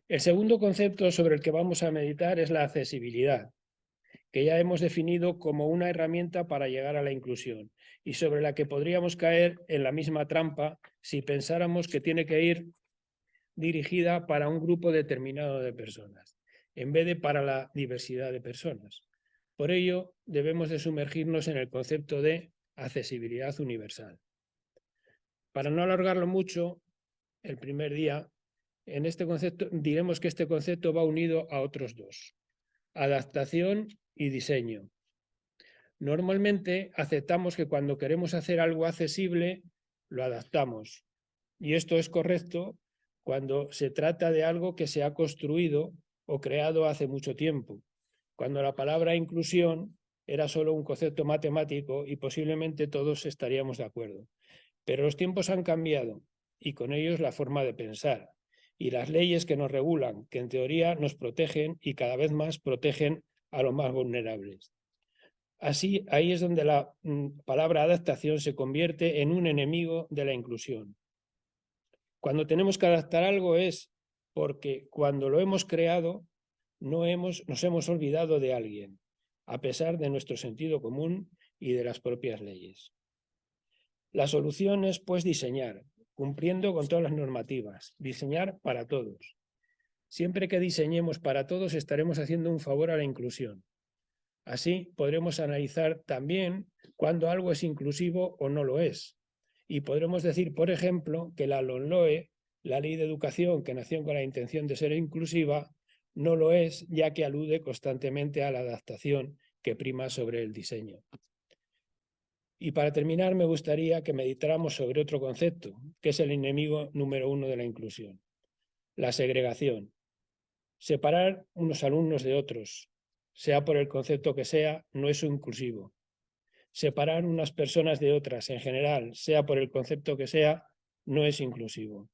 El segundo concepto sobre el que vamos a meditar es la accesibilidad, que ya hemos definido como una herramienta para llegar a la inclusión y sobre la que podríamos caer en la misma trampa si pensáramos que tiene que ir dirigida para un grupo determinado de personas, en vez de para la diversidad de personas. Por ello, debemos de sumergirnos en el concepto de accesibilidad universal. Para no alargarlo mucho, el primer día, en este concepto diremos que este concepto va unido a otros dos: adaptación y diseño. Normalmente aceptamos que cuando queremos hacer algo accesible, lo adaptamos. Y esto es correcto cuando se trata de algo que se ha construido o creado hace mucho tiempo, cuando la palabra inclusión era solo un concepto matemático y posiblemente todos estaríamos de acuerdo. Pero los tiempos han cambiado y con ellos la forma de pensar y las leyes que nos regulan, que en teoría nos protegen y cada vez más protegen a los más vulnerables. Así, ahí es donde la palabra adaptación se convierte en un enemigo de la inclusión. Cuando tenemos que adaptar algo es porque cuando lo hemos creado nos hemos olvidado de alguien, a pesar de nuestro sentido común y de las propias leyes. La solución es, pues, diseñar, cumpliendo con todas las normativas, diseñar para todos. Siempre que diseñemos para todos estaremos haciendo un favor a la inclusión. Así podremos analizar también cuándo algo es inclusivo o no lo es. Y podremos decir, por ejemplo, que la LOMLOE, la Ley de Educación que nació con la intención de ser inclusiva, no lo es, ya que alude constantemente a la adaptación que prima sobre el diseño. Y para terminar, me gustaría que meditáramos sobre otro concepto, que es el enemigo número 1 de la inclusión: la segregación. Separar unos alumnos de otros, sea por el concepto que sea, no es inclusivo. Separar unas personas de otras en general, sea por el concepto que sea, no es inclusivo.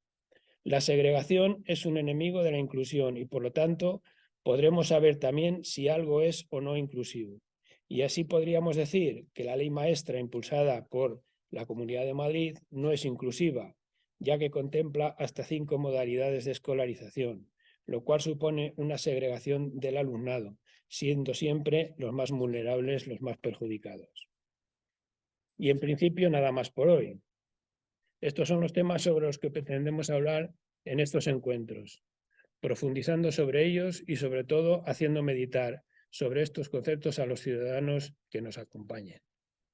La segregación es un enemigo de la inclusión y, por lo tanto, podremos saber también si algo es o no inclusivo. Y así podríamos decir que la ley maestra impulsada por la Comunidad de Madrid no es inclusiva, ya que contempla hasta 5 modalidades de escolarización, lo cual supone una segregación del alumnado, siendo siempre los más vulnerables los más perjudicados. Y en principio nada más por hoy. Estos son los temas sobre los que pretendemos hablar en estos encuentros, profundizando sobre ellos y sobre todo haciendo meditar sobre estos conceptos a los ciudadanos que nos acompañen.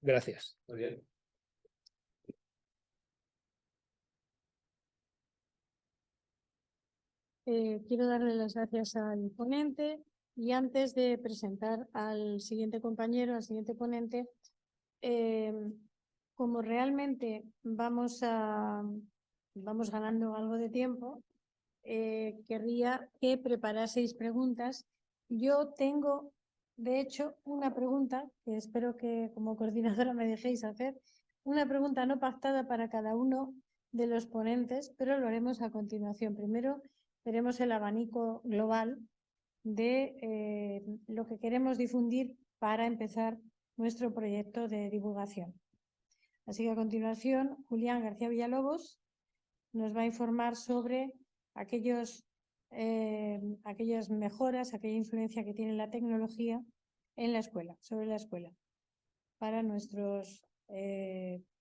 Gracias. Muy bien. Quiero darle las gracias al ponente y antes de presentar al siguiente compañero, al siguiente ponente, como realmente vamos ganando algo de tiempo, querría que preparaseis preguntas. Yo tengo, de hecho, una pregunta que espero que como coordinadora me dejéis hacer, una pregunta no pactada para cada uno de los ponentes, pero lo haremos a continuación. Primero veremos el abanico global de lo que queremos difundir para empezar nuestro proyecto de divulgación. Así que a continuación, Julián García Villalobos nos va a informar sobre aquellas mejoras, aquella influencia que tiene la tecnología en la escuela, sobre la escuela, para nuestros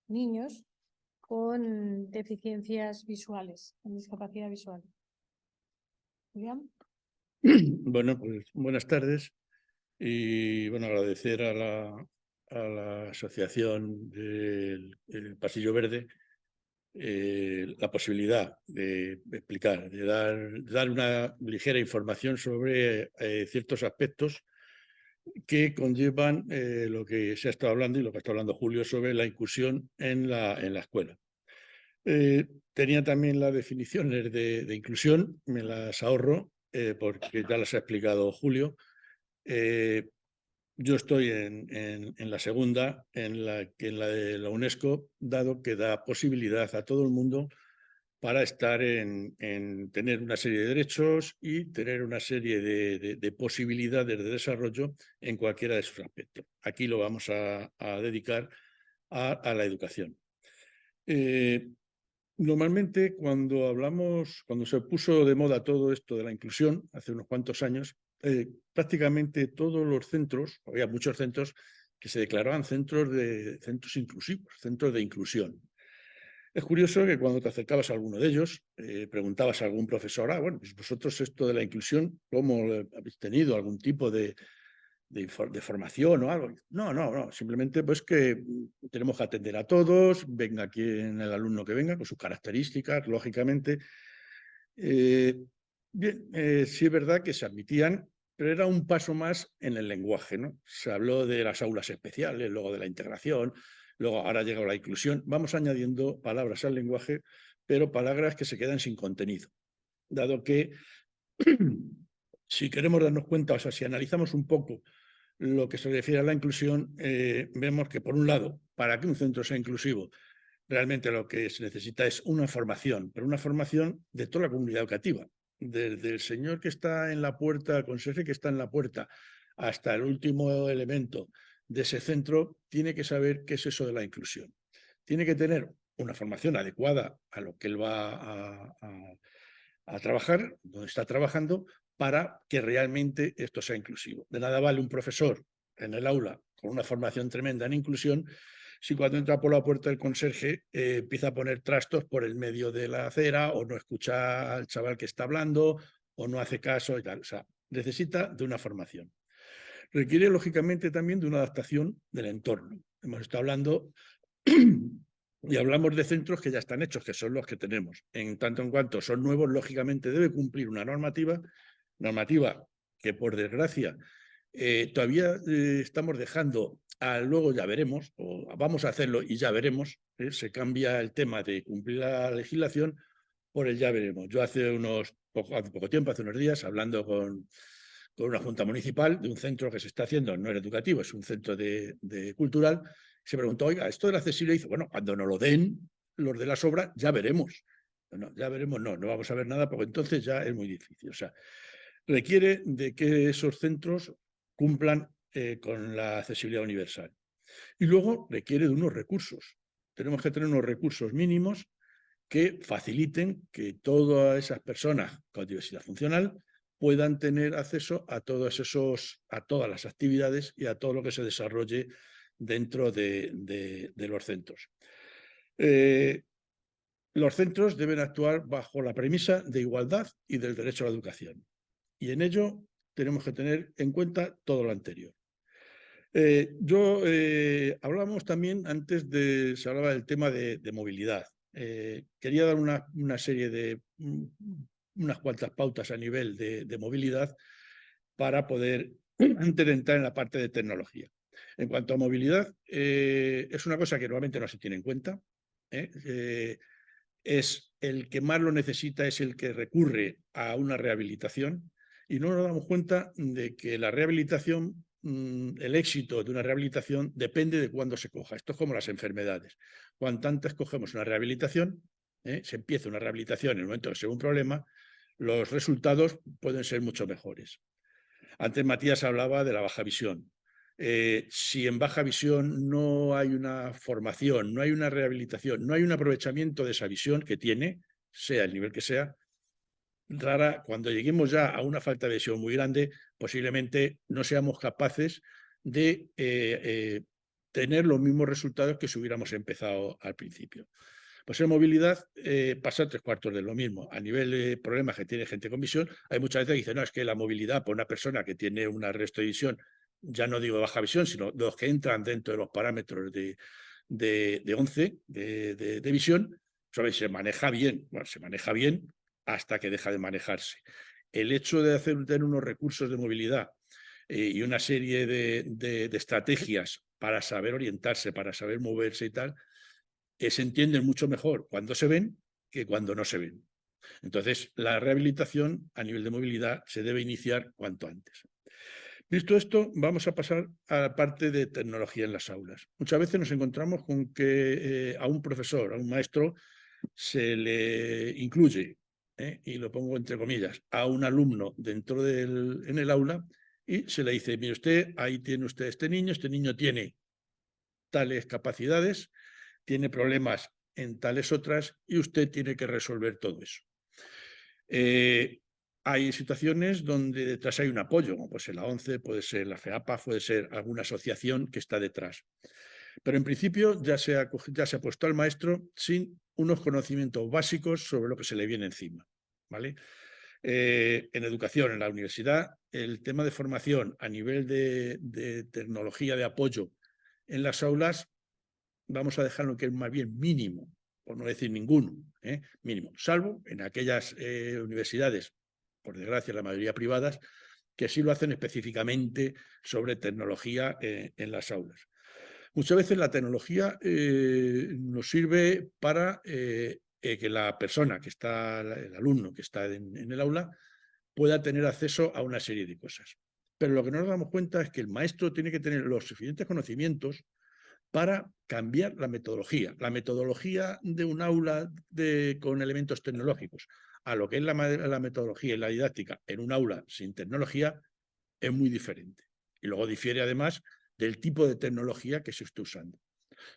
niños con deficiencias visuales, con discapacidad visual. Julián. Bueno, pues buenas tardes y bueno, agradecer a la Asociación del Pasillo Verde la posibilidad de explicar, de dar una ligera información sobre ciertos aspectos que conllevan lo que se ha estado hablando y lo que ha estado hablando Julio sobre la inclusión en la escuela. Tenía también las definiciones de inclusión, me las ahorro porque ya las ha explicado Julio. Yo estoy en la segunda, en la de la UNESCO, dado que da posibilidad a todo el mundo para estar en tener una serie de derechos y tener una serie de posibilidades de desarrollo en cualquiera de sus aspectos. Aquí lo vamos a dedicar a la educación. Normalmente cuando se puso de moda todo esto de la inclusión, hace unos cuantos años, prácticamente todos los centros, había muchos centros que se declaraban centros inclusivos, centros de inclusión. Es curioso que cuando te acercabas a alguno de ellos, preguntabas a algún profesor, bueno, pues vosotros esto de la inclusión, ¿cómo habéis tenido algún tipo de formación o algo? No, simplemente pues que tenemos que atender a todos, venga quien el alumno que venga, con sus características, lógicamente. Bien, sí es verdad que se admitían, pero era un paso más en el lenguaje, ¿no? Se habló de las aulas especiales, luego de la integración, luego ahora llega la inclusión. Vamos añadiendo palabras al lenguaje, pero palabras que se quedan sin contenido, dado que si queremos darnos cuenta, o sea, si analizamos un poco lo que se refiere a la inclusión, vemos que, por un lado, para que un centro sea inclusivo, realmente lo que se necesita es una formación, pero una formación de toda la comunidad educativa, desde el señor que está en la puerta, el conserje que está en la puerta, hasta el último elemento de ese centro, tiene que saber qué es eso de la inclusión. Tiene que tener una formación adecuada a lo que él va a trabajar, donde está trabajando, para que realmente esto sea inclusivo. De nada vale un profesor en el aula con una formación tremenda en inclusión si cuando entra por la puerta el conserje empieza a poner trastos por el medio de la acera o no escucha al chaval que está hablando o no hace caso y tal. O sea, necesita de una formación. Requiere, lógicamente, también de una adaptación del entorno. Hemos estado hablando y hablamos de centros que ya están hechos, que son los que tenemos. En tanto en cuanto son nuevos, lógicamente debe cumplir una normativa que, por desgracia, todavía estamos dejando a luego ya veremos, o vamos a hacerlo y ya veremos, se cambia el tema de cumplir la legislación por el ya veremos. Yo hace poco tiempo, hace unos días, hablando con una junta municipal de un centro que se está haciendo, no era educativo, es un centro de cultural, se preguntó, oiga, esto de la accesibilidad, dice, bueno, cuando nos lo den los de las obras, ya veremos. No, ya veremos, no vamos a ver nada, porque entonces ya es muy difícil. O sea, requiere de que esos centros cumplan con la accesibilidad universal. Y luego requiere de unos recursos. Tenemos que tener unos recursos mínimos que faciliten que todas esas personas con diversidad funcional puedan tener acceso a todas las actividades y a todo lo que se desarrolle dentro de los centros. Los centros deben actuar bajo la premisa de igualdad y del derecho a la educación. Y en ello tenemos que tener en cuenta todo lo anterior. Hablábamos también antes se hablaba del tema de movilidad. Quería dar una serie de unas cuantas pautas a nivel de movilidad para poder entrar en la parte de tecnología. En cuanto a movilidad, es una cosa que normalmente no se tiene en cuenta. Es el que más lo necesita, es el que recurre a una rehabilitación, y no nos damos cuenta de que la rehabilitación, el éxito de una rehabilitación depende de cuándo se coja. Esto es como las enfermedades. Cuanto antes cogemos una rehabilitación, se empieza una rehabilitación en el momento que se ve un problema, los resultados pueden ser mucho mejores. Antes Matías hablaba de la baja visión. Si en baja visión no hay una formación, no hay una rehabilitación, no hay un aprovechamiento de esa visión que tiene, sea el nivel que sea, cuando lleguemos ya a una falta de visión muy grande, posiblemente no seamos capaces de tener los mismos resultados que si hubiéramos empezado al principio. Pues en movilidad pasa 3/4 de lo mismo. A nivel de problemas que tiene gente con visión, hay muchas veces que dicen, no, es que la movilidad para una persona que tiene un resto de visión, ya no digo baja visión, sino los que entran dentro de los parámetros de 11 de visión, se maneja bien. Bueno, se maneja bien hasta que deja de manejarse. El hecho de tener unos recursos de movilidad y una serie de estrategias para saber orientarse, para saber moverse y tal, se entienden mucho mejor cuando se ven que cuando no se ven. Entonces, la rehabilitación a nivel de movilidad se debe iniciar cuanto antes. Visto esto, vamos a pasar a la parte de tecnología en las aulas. Muchas veces nos encontramos con que a un profesor, a un maestro, se le incluye, y lo pongo entre comillas, a un alumno dentro en el aula y se le dice, mire usted, ahí tiene usted este niño tiene tales capacidades, tiene problemas en tales otras y usted tiene que resolver todo eso. Hay situaciones donde detrás hay un apoyo, como puede ser la ONCE, puede ser la FEAPA, puede ser alguna asociación que está detrás. Pero en principio ya se ha puesto al maestro sin unos conocimientos básicos sobre lo que se le viene encima, ¿vale? En educación, en la universidad, el tema de formación a nivel de tecnología de apoyo en las aulas, vamos a dejarlo que es más bien mínimo, por no decir ninguno, mínimo, salvo en aquellas universidades, por desgracia la mayoría privadas, que sí lo hacen específicamente sobre tecnología en las aulas. Muchas veces la tecnología nos sirve para que la persona que está, el alumno que está en el aula, pueda tener acceso a una serie de cosas. Pero lo que no nos damos cuenta es que el maestro tiene que tener los suficientes conocimientos para cambiar la metodología. La metodología de un aula con elementos tecnológicos a lo que es la metodología y la didáctica en un aula sin tecnología es muy diferente. Y luego difiere además del tipo de tecnología que se esté usando.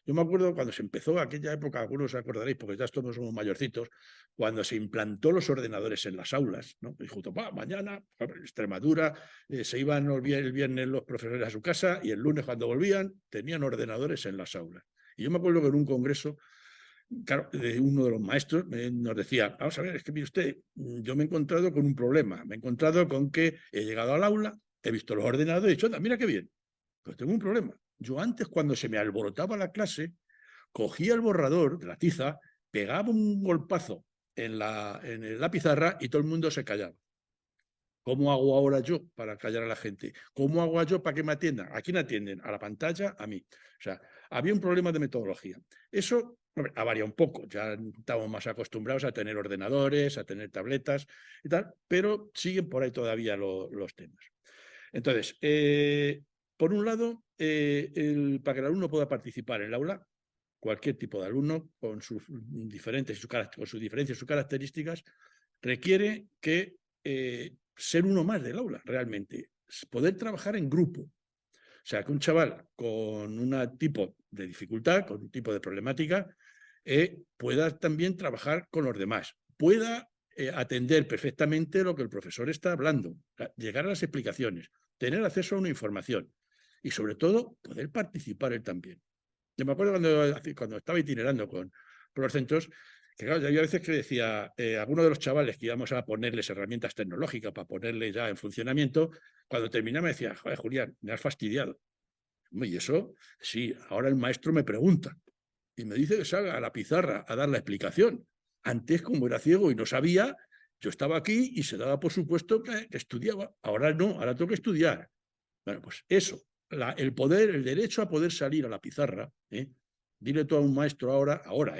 Yo me acuerdo cuando se empezó aquella época, algunos os acordaréis, porque ya todos somos mayorcitos, cuando se implantó los ordenadores en las aulas, ¿no? Y justo, mañana, Extremadura, se iban el viernes los profesores a su casa y el lunes cuando volvían tenían ordenadores en las aulas. Y yo me acuerdo que en un congreso, claro, uno de los maestros nos decía, vamos a ver, es que mire usted, yo me he encontrado con un problema, me he encontrado con que he llegado al aula, he visto los ordenadores y he dicho, anda, mira qué bien, pero tengo un problema. Yo antes, cuando se me alborotaba la clase, cogía el borrador de la tiza, pegaba un golpazo en la pizarra y todo el mundo se callaba. ¿Cómo hago ahora yo para callar a la gente? ¿Cómo hago yo para que me atiendan? ¿A quién atienden? ¿A la pantalla? A mí. O sea, había un problema de metodología. Eso ha variado un poco. Ya estamos más acostumbrados a tener ordenadores, a tener tabletas y tal, pero siguen por ahí todavía los temas. Entonces, por un lado, para que el alumno pueda participar en el aula, cualquier tipo de alumno, con sus diferencias y sus características, requiere que ser uno más del aula, realmente. Poder trabajar en grupo. O sea, que un chaval con un tipo de dificultad, con un tipo de problemática, pueda también trabajar con los demás. Pueda atender perfectamente lo que el profesor está hablando, llegar a las explicaciones, tener acceso a una información y, sobre todo, poder participar él también. Yo me acuerdo cuando estaba itinerando por los centros, que claro, había veces que decía a alguno de los chavales que íbamos a ponerles herramientas tecnológicas para ponerles ya en funcionamiento, cuando terminaba me decía, joder, Julián, me has fastidiado. Y eso, sí, ahora el maestro me pregunta y me dice que salga a la pizarra a dar la explicación. Antes, como era ciego y no sabía, yo estaba aquí y se daba por supuesto que estudiaba. Ahora no, ahora tengo que estudiar. Bueno, pues eso, el poder, el derecho a poder salir a la pizarra, dile tú a un maestro ahora,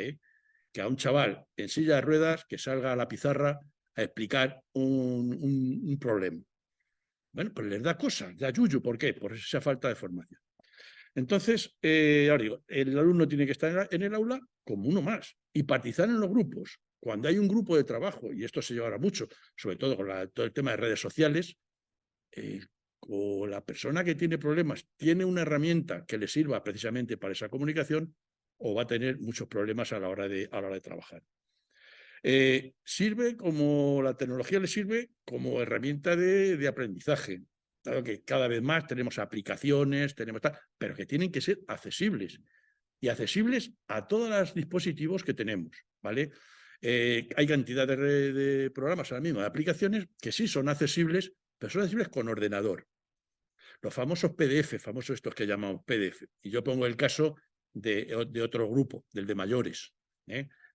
que a un chaval en silla de ruedas que salga a la pizarra a explicar un problema. Bueno, pues les da cosas, da yuyu. ¿Por qué? Por esa falta de formación. Entonces, ahora digo, el alumno tiene que estar en el aula como uno más y participar en los grupos. Cuando hay un grupo de trabajo, y esto se lleva ahora mucho, sobre todo con todo el tema de redes sociales, o la persona que tiene problemas tiene una herramienta que le sirva precisamente para esa comunicación, o va a tener muchos problemas a la hora de trabajar. La tecnología le sirve como herramienta de aprendizaje. Claro que cada vez más tenemos aplicaciones, pero que tienen que ser accesibles. Y accesibles a todos los dispositivos que tenemos, ¿vale? Hay cantidad de programas ahora mismo, de aplicaciones, que sí son accesibles, pero son accesibles con ordenador. Los famosos PDF, famosos estos que llamamos PDF. Y yo pongo el caso de otro grupo, del de mayores.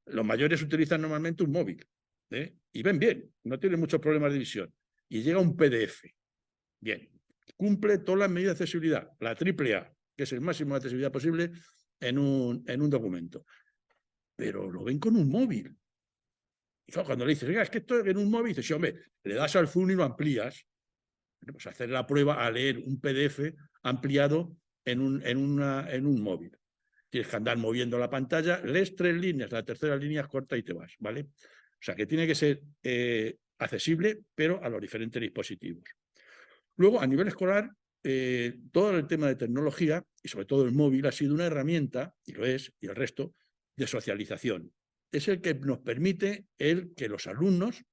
Los mayores utilizan normalmente un móvil y ven bien, no tienen muchos problemas de visión. Y llega un PDF. Bien, cumple todas las medidas de accesibilidad, la AAA, que es el máximo de accesibilidad posible en un documento. Pero lo ven con un móvil. Y claro, cuando le dices, oiga, es que esto en un móvil, dices, sí, hombre, le das al zoom y lo amplías. Bueno, pues hacer la prueba a leer un PDF ampliado en un móvil. Tienes que andar moviendo la pantalla, lees 3 líneas, la tercera línea es corta y te vas, ¿vale? O sea, que tiene que ser accesible, pero a los diferentes dispositivos. Luego, a nivel escolar, todo el tema de tecnología, y sobre todo el móvil, ha sido una herramienta, y lo es, y el resto, de socialización. Es el que nos permite que los alumnos,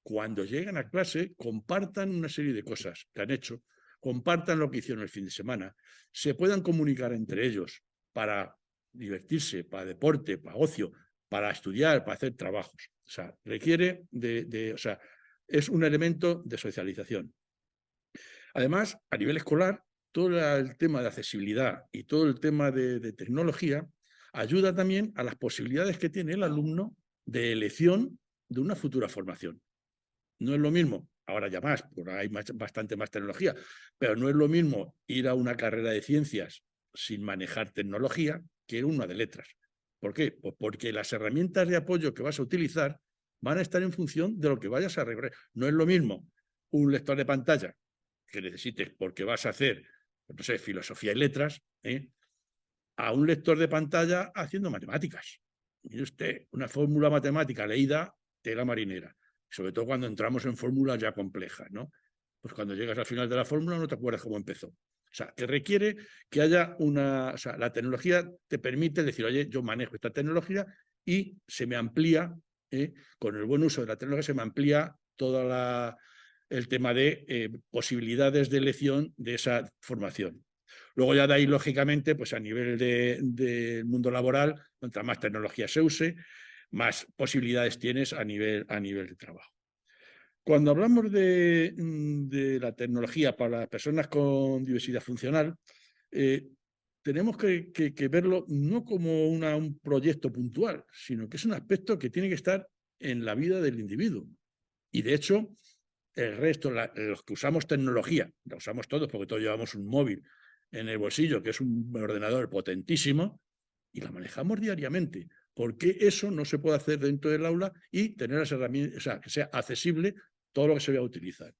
cuando llegan a clase, compartan una serie de cosas que han hecho, compartan lo que hicieron el fin de semana, se puedan comunicar entre ellos para divertirse, para deporte, para ocio, para estudiar, para hacer trabajos. O sea, requiere es un elemento de socialización. Además, a nivel escolar, todo el tema de accesibilidad y todo el tema de tecnología ayuda también a las posibilidades que tiene el alumno de elección de una futura formación. No es lo mismo, ahora ya más, porque hay bastante más tecnología, pero no es lo mismo ir a una carrera de ciencias sin manejar tecnología que una de letras. ¿Por qué? Pues porque las herramientas de apoyo que vas a utilizar van a estar en función de lo que vayas a recorrer. No es lo mismo un lector de pantalla que necesites porque vas a hacer, no sé, filosofía y letras, a un lector de pantalla haciendo matemáticas. Mire usted, una fórmula matemática leída, tela marinera. Sobre todo cuando entramos en fórmulas ya complejas, ¿no? Pues cuando llegas al final de la fórmula no te acuerdas cómo empezó. O sea, que requiere que haya la tecnología te permite decir, oye, yo manejo esta tecnología y se me amplía, con el buen uso de la tecnología se me amplía todo el tema de posibilidades de elección de esa formación. Luego ya de ahí, lógicamente, pues a nivel del mundo laboral, mientras más tecnología se use, más posibilidades tienes a nivel de trabajo. Cuando hablamos de la tecnología para las personas con diversidad funcional, tenemos que verlo no como un proyecto puntual, sino que es un aspecto que tiene que estar en la vida del individuo. Y de hecho, el resto, los que usamos tecnología, la usamos todos porque todos llevamos un móvil en el bolsillo, que es un ordenador potentísimo, y la manejamos diariamente. ¿Por qué eso no se puede hacer dentro del aula y tener las herramientas, o sea, que sea accesible todo lo que se vaya a utilizar?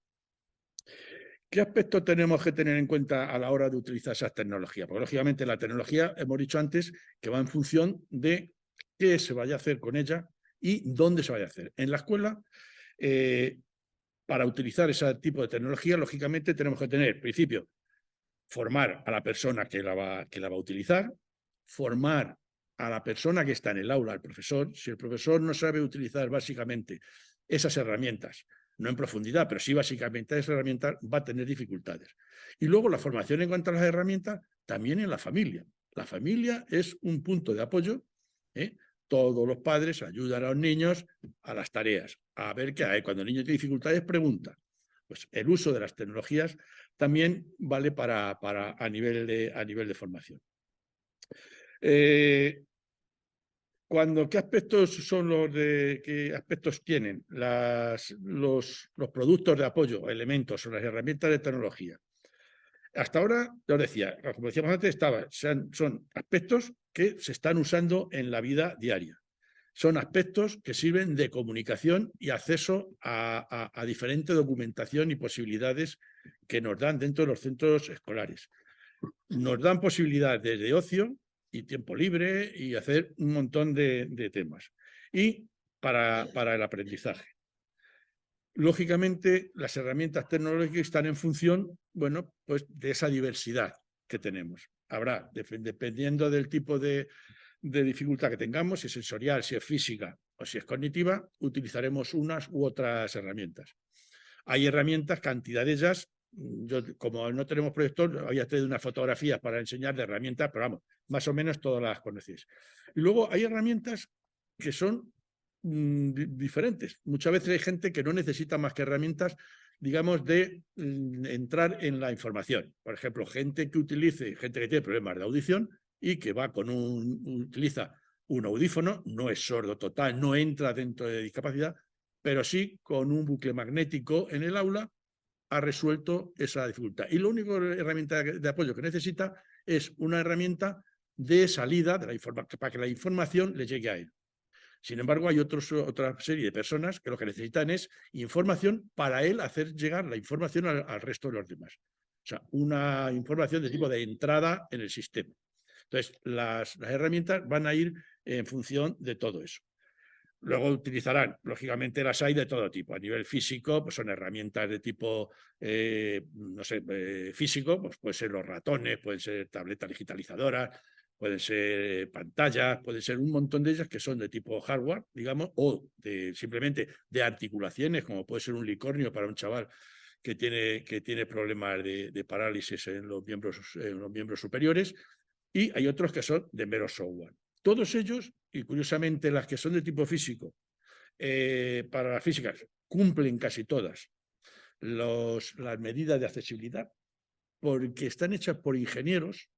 ¿Qué aspectos tenemos que tener en cuenta a la hora de utilizar esas tecnologías? Porque, lógicamente, la tecnología, hemos dicho antes, que va en función de qué se vaya a hacer con ella y dónde se vaya a hacer. En la escuela, para utilizar ese tipo de tecnología, lógicamente, tenemos que tener, en principio, formar a la persona que la va a utilizar, formar a la persona que está en el aula, al profesor. Si el profesor no sabe utilizar básicamente esas herramientas, no en profundidad, pero sí básicamente esas herramientas, va a tener dificultades. Y luego la formación en cuanto a las herramientas, también en la familia. La familia es un punto de apoyo, ¿eh? Todos los padres ayudan a los niños a las tareas, a ver qué hay. Cuando el niño tiene dificultades, pregunta. Pues el uso de las tecnologías también vale a nivel de formación. ¿Qué aspectos son qué aspectos tienen los productos de apoyo, elementos o las herramientas de tecnología? Hasta ahora, ya os decía, como decíamos antes, son aspectos que se están usando en la vida diaria. Son aspectos que sirven de comunicación y acceso a diferente documentación y posibilidades que nos dan dentro de los centros escolares. Nos dan posibilidades de ocio y tiempo libre y hacer un montón de temas. Y para el aprendizaje. Lógicamente, las herramientas tecnológicas están en función, bueno, pues de esa diversidad que tenemos. Habrá, dependiendo del tipo de dificultad que tengamos, si es sensorial, si es física o si es cognitiva, utilizaremos unas u otras herramientas. Hay herramientas, cantidad de ellas. Yo, como no tenemos proyector, había traído unas fotografías para enseñar de herramientas, pero vamos, más o menos todas las conocéis. Y luego hay herramientas que son diferentes. Muchas veces hay gente que no necesita más que herramientas, digamos, de entrar en la información. Por ejemplo, gente que tiene problemas de audición y que va utiliza un audífono, no es sordo total, no entra dentro de discapacidad, pero sí con un bucle magnético en el aula ha resuelto esa dificultad. Y la única herramienta de apoyo que necesita es una herramienta de salida para que la información le llegue a él. Sin embargo, hay otra serie de personas que lo que necesitan es información para él hacer llegar la información al resto de los demás. O sea, una información de tipo de entrada en el sistema. Entonces, las herramientas van a ir en función de todo eso. Luego utilizarán, lógicamente, las hay de todo tipo. A nivel físico, pues son herramientas de tipo, físico, pues pueden ser los ratones, pueden ser tabletas digitalizadoras, pueden ser pantallas, pueden ser un montón de ellas que son de tipo hardware, digamos, o simplemente de articulaciones, como puede ser un licornio para un chaval que tiene problemas de parálisis en los miembros superiores, y hay otros que son de mero software. Todos ellos, y curiosamente las que son de tipo físico, para las físicas, cumplen casi todas las medidas de accesibilidad, porque están hechas por ingenieros,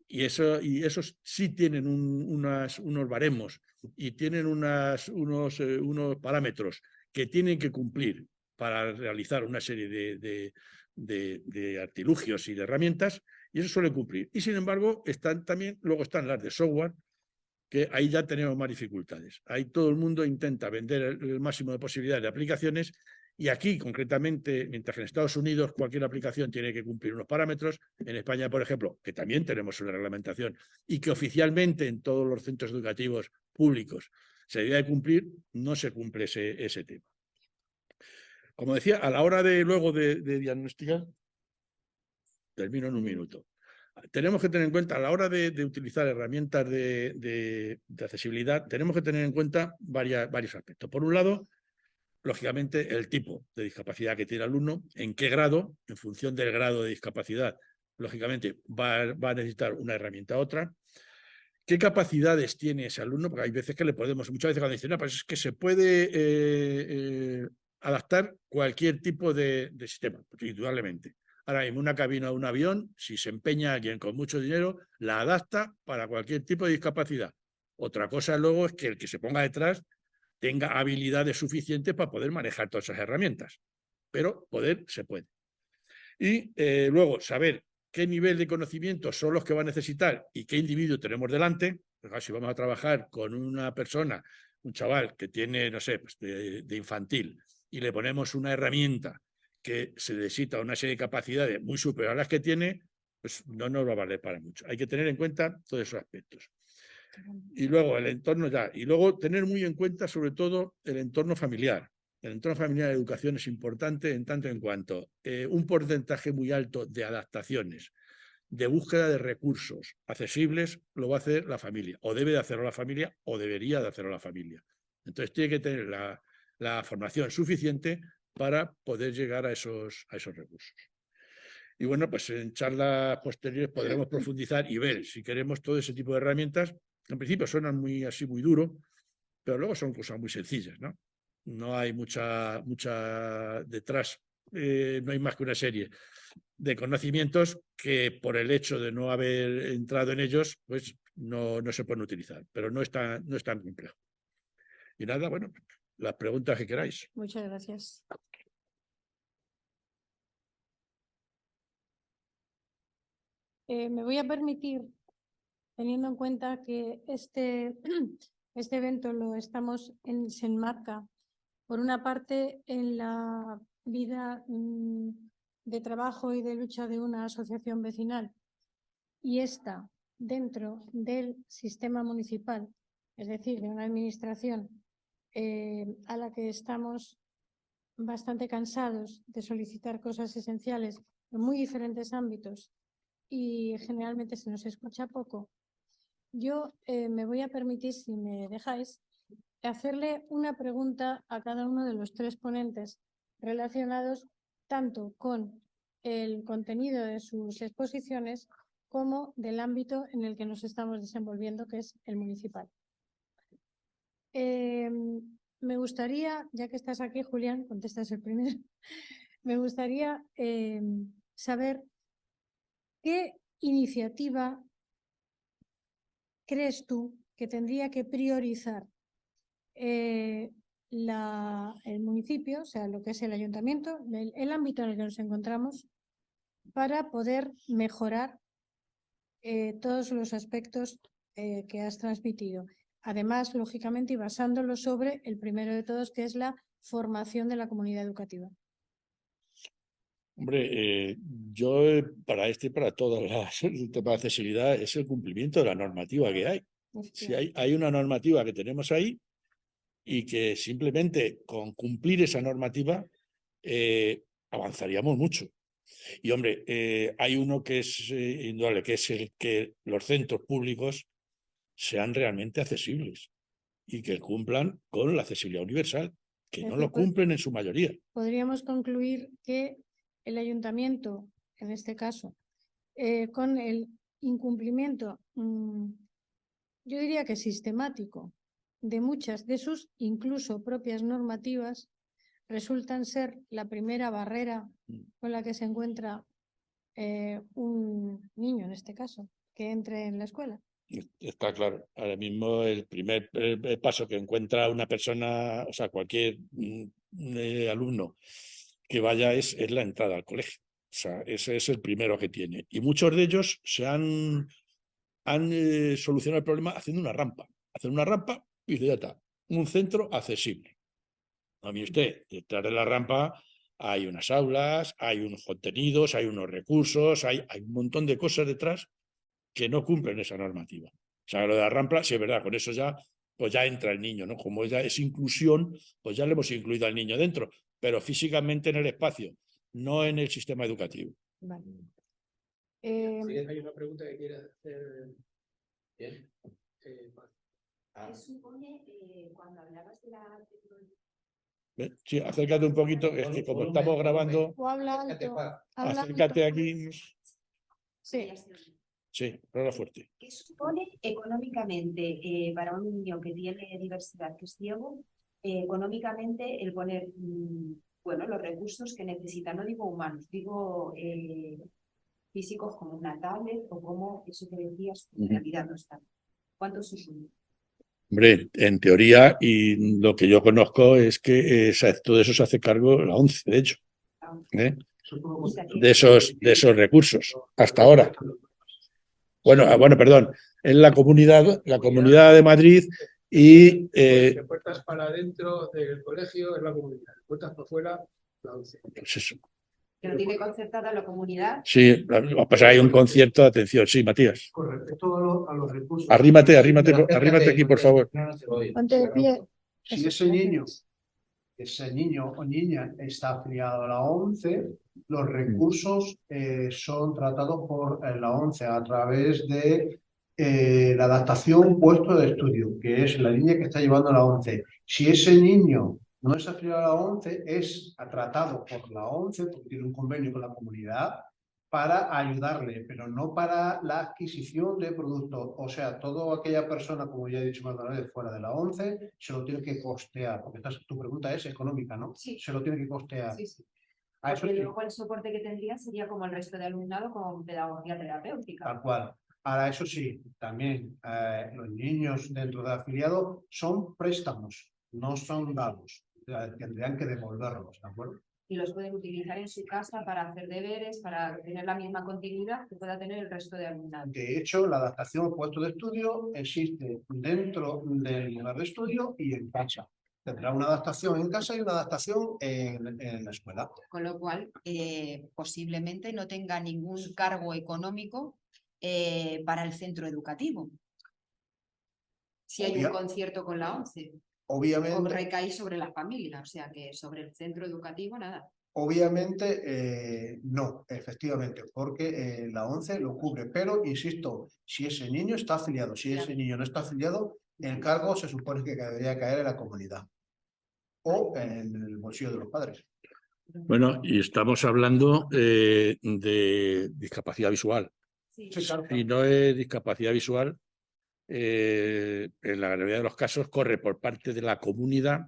y esos sí tienen unos baremos y tienen unos parámetros que tienen que cumplir para realizar una serie de artilugios y de herramientas, y eso suele cumplir. Y sin embargo, luego están las de software, que ahí ya tenemos más dificultades. Ahí todo el mundo intenta vender el máximo de posibilidades de aplicaciones, y aquí, concretamente, mientras que en Estados Unidos cualquier aplicación tiene que cumplir unos parámetros, en España, por ejemplo, que también tenemos una reglamentación y que oficialmente en todos los centros educativos públicos se debe de cumplir, no se cumple ese tema. Como decía, a la hora luego de diagnosticar, termino en un minuto. Tenemos que tener en cuenta, a la hora de utilizar herramientas de accesibilidad, tenemos que tener en cuenta varios aspectos. Por un lado, lógicamente, el tipo de discapacidad que tiene el alumno, en qué grado, en función del grado de discapacidad, lógicamente va a necesitar una herramienta u otra. ¿Qué capacidades tiene ese alumno? Porque hay veces que muchas veces cuando dicen, no, pues es que se puede adaptar cualquier tipo de sistema, indudablemente. Ahora mismo una cabina de un avión, si se empeña alguien con mucho dinero, la adapta para cualquier tipo de discapacidad. Otra cosa luego es que el que se ponga detrás tenga habilidades suficientes para poder manejar todas esas herramientas. Pero poder se puede. Y luego saber qué nivel de conocimiento son los que va a necesitar y qué individuo tenemos delante. Si vamos a trabajar con una persona, un chaval que tiene, no sé, pues de infantil, y le ponemos una herramienta que se necesita una serie de capacidades muy superiores a las que tiene, pues no nos va a valer para mucho. Hay que tener en cuenta todos esos aspectos. Y luego el entorno ya. Y luego tener muy en cuenta sobre todo el entorno familiar. El entorno familiar de educación es importante en tanto en cuanto un porcentaje muy alto de adaptaciones, de búsqueda de recursos accesibles, lo va a hacer la familia. O debe de hacerlo la familia o debería de hacerlo la familia. Entonces tiene que tener la formación suficiente para poder llegar a esos recursos. Y bueno, pues en charlas posteriores podremos profundizar y ver si queremos todo ese tipo de herramientas. En principio suenan muy duro, pero luego son cosas muy sencillas, ¿no? No hay mucha detrás, no hay más que una serie de conocimientos que por el hecho de no haber entrado en ellos, pues no se pueden utilizar, pero no es tan complejo. Y nada, bueno, las preguntas que queráis. Muchas gracias. Me voy a permitir, teniendo en cuenta que este evento se enmarca, por una parte, en la vida de trabajo y de lucha de una asociación vecinal, y esta dentro del sistema municipal, es decir, de una administración a la que estamos bastante cansados de solicitar cosas esenciales en muy diferentes ámbitos y generalmente se nos escucha poco. Yo me voy a permitir, si me dejáis, hacerle una pregunta a cada uno de los tres ponentes relacionados tanto con el contenido de sus exposiciones como del ámbito en el que nos estamos desenvolviendo, que es el municipal. Me gustaría, ya que estás aquí, Julián, contestas el primero, me gustaría saber qué iniciativa crees tú que tendría que priorizar el municipio, o sea, lo que es el ayuntamiento, el ámbito en el que nos encontramos, para poder mejorar todos los aspectos que has transmitido. Además, lógicamente, y basándolo sobre el primero de todos, que es la formación de la comunidad educativa. Hombre, yo para todas el tema de accesibilidad es el cumplimiento de la normativa que hay. Si hay una normativa que tenemos ahí y que simplemente con cumplir esa normativa avanzaríamos mucho. Y hombre, hay uno que es indudable, que es el que los centros públicos sean realmente accesibles y que cumplan con la accesibilidad universal, que no lo cumplen en su mayoría. Podríamos concluir que el ayuntamiento, en este caso, con el incumplimiento, yo diría que sistemático, de muchas de sus incluso propias normativas, resultan ser la primera barrera con la que se encuentra un niño, en este caso, que entre en la escuela. Está claro. Ahora mismo el primer paso que encuentra una persona, o sea, cualquier alumno que vaya es la entrada al colegio. O sea, ese es el primero que tiene. Y muchos de ellos se han solucionado el problema haciendo una rampa. Hacen una rampa y ya está. Un centro accesible. A mí usted, detrás de la rampa hay unas aulas, hay unos contenidos, hay unos recursos, hay un montón de cosas detrás que no cumplen esa normativa. O sea, lo de la rampa, sí es verdad, con eso pues ya entra el niño, ¿no? Como ya es inclusión, pues ya le hemos incluido al niño dentro, pero físicamente en el espacio, no en el sistema educativo. Vale. Sí, hay una pregunta que quiere hacer. Bien. ¿Qué supone cuando hablabas de la tecnología? Sí, acércate un poquito, es que como estamos grabando, O habla alto. acércate aquí. Sí. Sí, habla fuerte. ¿Qué supone económicamente para un niño que tiene diversidad, que es ciego, económicamente el poner bueno, los recursos que necesita? No digo humanos, digo físicos, como una tablet o como eso que decías, en realidad no está. ¿Cuánto supone? Hombre, en teoría, y lo que yo conozco es que todo eso se hace cargo la ONCE, de hecho, ¿eh? de esos recursos, hasta ahora. Bueno, perdón, es la comunidad de Madrid y... puertas para adentro del colegio es la comunidad, puertas para afuera la ONCE. Pues eso. ¿Que lo tiene concertada la comunidad? Sí, pues hay un concierto de atención. Sí, Matías. Correcto, todo a los recursos. Arrímate aquí, por favor. Ponte de pie. Si ese niño o niña está afiliado a la ONCE, los recursos son tratados por la ONCE a través de la adaptación puesto de estudio, que es la línea que está llevando la ONCE. Si ese niño no es afiliado a la ONCE, es tratado por la ONCE, porque tiene un convenio con la comunidad, para ayudarle, pero no para la adquisición de productos. O sea, toda aquella persona, como ya he dicho más de una vez, fuera de la ONCE, se lo tiene que costear, porque tu pregunta es económica, ¿no? Sí. Se lo tiene que costear. Sí, sí. A eso Porque sí. luego el soporte que tendría sería como el resto de alumnado con pedagogía terapéutica. Tal cual. Ahora, eso sí, también los niños dentro de afiliado son préstamos, no son dados. Tendrían que devolverlos, ¿de acuerdo? Y los pueden utilizar en su casa para hacer deberes, para tener la misma continuidad que pueda tener el resto de alumnado. De hecho, la adaptación al puesto de estudio existe dentro del lugar de estudio y en casa. Tendrá una adaptación en casa y una adaptación en la escuela. Con lo cual, posiblemente no tenga ningún cargo económico para el centro educativo. Si hay un concierto con la ONCE. Obviamente. O recae sobre la familia, o sea que sobre el centro educativo nada. Obviamente no, efectivamente, porque la ONCE lo cubre, pero insisto, si ese niño está afiliado, si ese niño no está afiliado, el cargo se supone que debería caer en la comunidad o en el bolsillo de los padres. Bueno, y estamos hablando de discapacidad visual. Sí, claro. Si no es discapacidad visual, en la mayoría de los casos corre por parte de la comunidad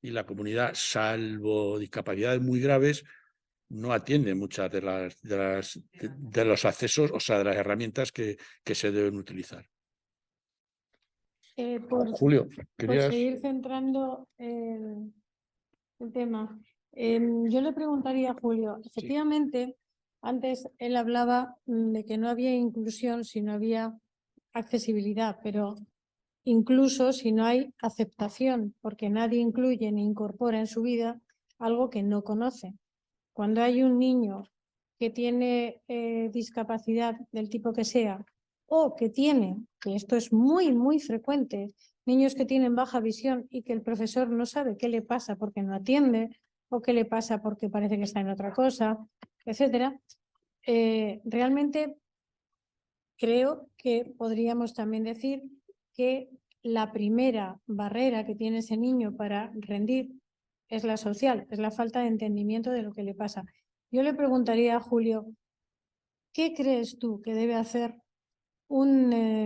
y la comunidad, salvo discapacidades muy graves, no atiende muchas de los accesos, o sea, de las herramientas que se deben utilizar. Julio, por seguir centrando el tema, yo le preguntaría a Julio, efectivamente, antes él hablaba de que no había inclusión si no había accesibilidad, pero incluso si no hay aceptación, porque nadie incluye ni incorpora en su vida algo que no conoce. Cuando hay un niño que tiene discapacidad del tipo que sea, o que tiene, que esto es muy, muy frecuente, niños que tienen baja visión y que el profesor no sabe qué le pasa porque no atiende, o qué le pasa porque parece que está en otra cosa, etcétera, realmente creo que podríamos también decir que la primera barrera que tiene ese niño para rendir es la social, es la falta de entendimiento de lo que le pasa. Yo le preguntaría a Julio, ¿qué crees tú que debe hacer una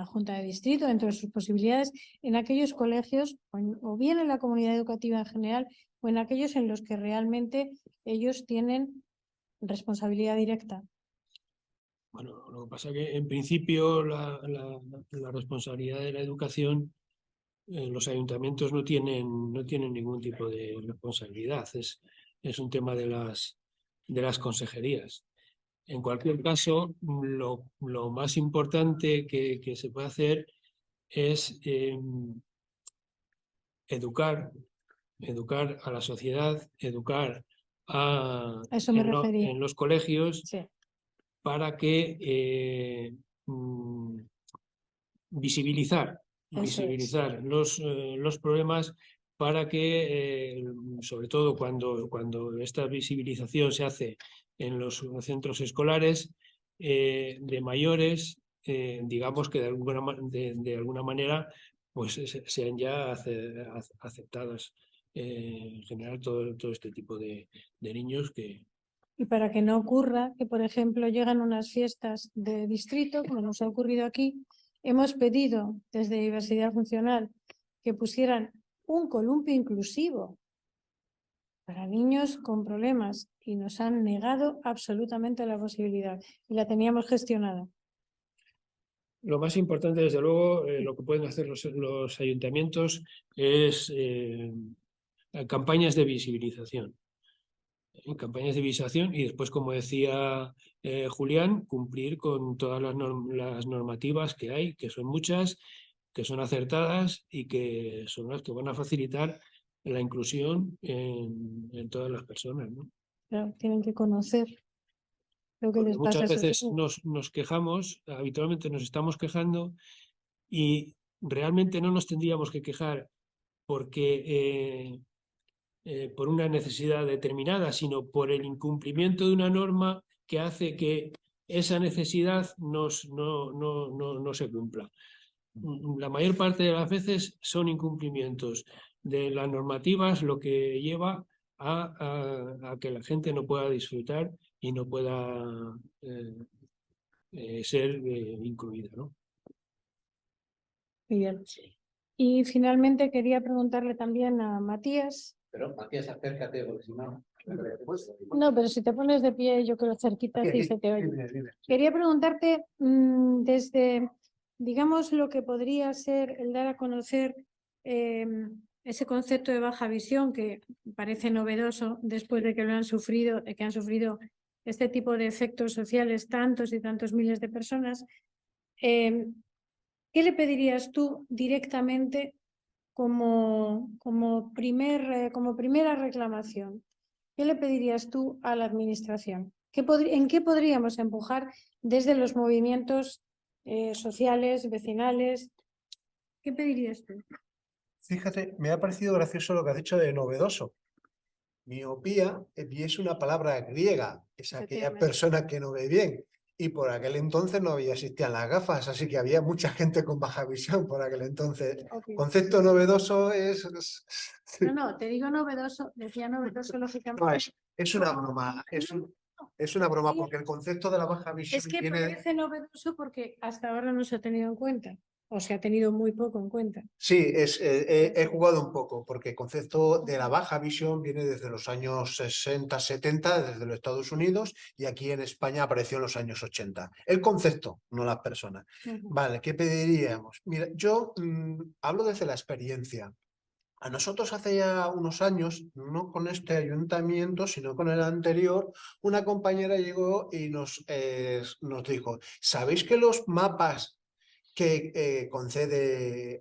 junta de distrito dentro de sus posibilidades en aquellos colegios o bien en la comunidad educativa en general o en aquellos en los que realmente ellos tienen responsabilidad directa? Bueno, lo que pasa es que en principio la responsabilidad de la educación, los ayuntamientos no tienen ningún tipo de responsabilidad, es un tema de las consejerías. En cualquier caso, lo más importante que se puede hacer es educar a la sociedad, educar en los colegios, sí, para que visibilizar los problemas, para que, sobre todo cuando esta visibilización se hace en los centros escolares de mayores, digamos que de alguna manera pues sean ya aceptadas en general todo este tipo de niños que... Y para que no ocurra que, por ejemplo, llegan unas fiestas de distrito, como nos ha ocurrido aquí, hemos pedido desde Diversidad Funcional que pusieran un columpio inclusivo para niños con problemas y nos han negado absolutamente la posibilidad y la teníamos gestionada. lo más importante, desde luego, lo que pueden hacer los ayuntamientos es campañas de visibilización. Campañas de visibilización y después, como decía Julián, cumplir con todas las normativas que hay, que son muchas, que son acertadas y que son las que van a facilitar la inclusión en todas las personas, ¿no? Claro, tienen que conocer lo que les pasa. Muchas veces nos quejamos, habitualmente nos estamos quejando y realmente no nos tendríamos que quejar porque por una necesidad determinada, sino por el incumplimiento de una norma que hace que esa necesidad no se cumpla. La mayor parte de las veces son incumplimientos de las normativas lo que lleva a que la gente no pueda disfrutar y no pueda ser incluida, ¿no? Muy bien. Y finalmente quería preguntarle también a Matías. Pero Matías, acércate, porque si no... No, pero si te pones de pie, yo creo cerquita sí se te oye. Dime. Quería preguntarte desde, digamos, lo que podría ser el dar a conocer ese concepto de baja visión que parece novedoso después de que lo han sufrido, de que han sufrido este tipo de efectos sociales tantos y tantos miles de personas. ¿Qué le pedirías tú directamente como primera reclamación? ¿Qué le pedirías tú a la administración? ¿En qué podríamos empujar desde los movimientos sociales, vecinales? ¿Qué pedirías tú? Fíjate, me ha parecido gracioso lo que has dicho de novedoso. Miopía es una palabra griega, es aquella persona que no ve bien. Y por aquel entonces no existían las gafas, así que había mucha gente con baja visión por aquel entonces. Okay. Concepto novedoso es... No, te digo novedoso, decía novedoso lógicamente. No, es una broma, es una broma porque el concepto de la baja visión es que viene... parece novedoso porque hasta ahora no se ha tenido en cuenta, o se ha tenido muy poco en cuenta. Sí, he jugado un poco, porque el concepto de la baja visión viene desde los años 60, 70, desde los Estados Unidos, y aquí en España apareció en los años 80. El concepto, no las personas. Vale, ¿qué pediríamos? Mira, yo hablo desde la experiencia. A nosotros hace ya unos años, no con este ayuntamiento, sino con el anterior, una compañera llegó y nos dijo, ¿sabéis que los mapas que concede.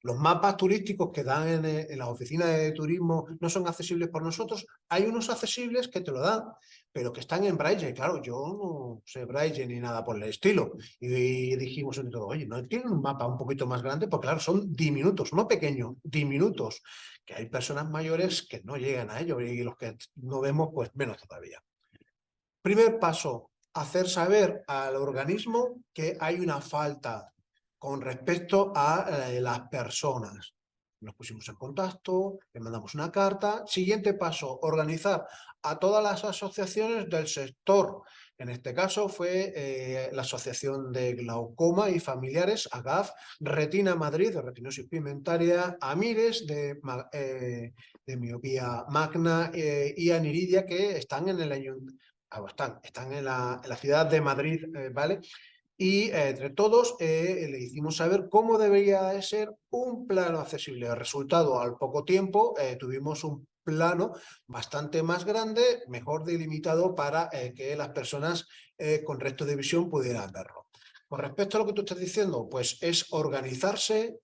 Los mapas turísticos que dan en las oficinas de turismo no son accesibles por nosotros? Hay unos accesibles que te lo dan, pero que están en braille. Claro, yo no sé braille ni nada por el estilo. Y dijimos entre todos, oye, ¿no tienen un mapa un poquito más grande? Porque claro, son diminutos, no pequeños, diminutos, que hay personas mayores que no llegan a ello y los que no vemos, pues menos todavía. Primer paso, hacer saber al organismo que hay una falta con respecto a las personas. Nos pusimos en contacto, le mandamos una carta. Siguiente paso, organizar a todas las asociaciones del sector. En este caso fue la Asociación de Glaucoma y Familiares, AGAF, Retina Madrid, de retinosis pigmentaria, Amires, de miopía magna y Aniridia, que están en el ayuntamiento. Están en la ciudad de Madrid, ¿vale? Y entre todos le hicimos saber cómo debería de ser un plano accesible. El resultado, al poco tiempo, tuvimos un plano bastante más grande, mejor delimitado para que las personas con resto de visión pudieran verlo. Con respecto a lo que tú estás diciendo, pues es organizarse,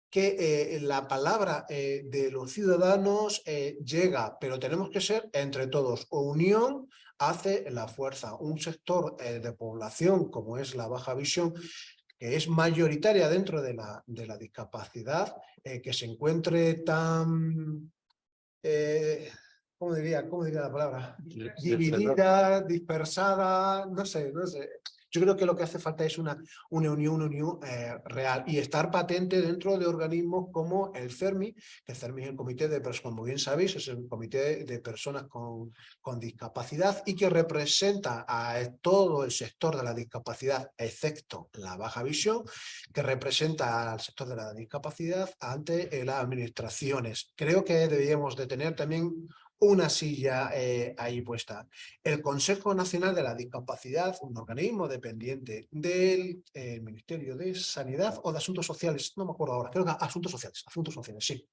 que la palabra de los ciudadanos llega, pero tenemos que ser entre todos. Unión hace la fuerza. Un sector de población como es la baja visión, que es mayoritaria dentro de la discapacidad, que se encuentre tan... ¿cómo diría la palabra? Dividida, dispersada, no sé. Yo creo que lo que hace falta es una unión real y estar patente dentro de organismos como el CERMI, que el CERMI es el comité de personas, como bien sabéis, es el comité de personas con discapacidad y que representa a todo el sector de la discapacidad, excepto la baja visión, que representa al sector de la discapacidad ante las administraciones. Creo que deberíamos de tener también una silla ahí puesta. El Consejo Nacional de la Discapacidad, un organismo dependiente del Ministerio de Sanidad o de Asuntos Sociales, no me acuerdo ahora, creo que Asuntos Sociales, sí.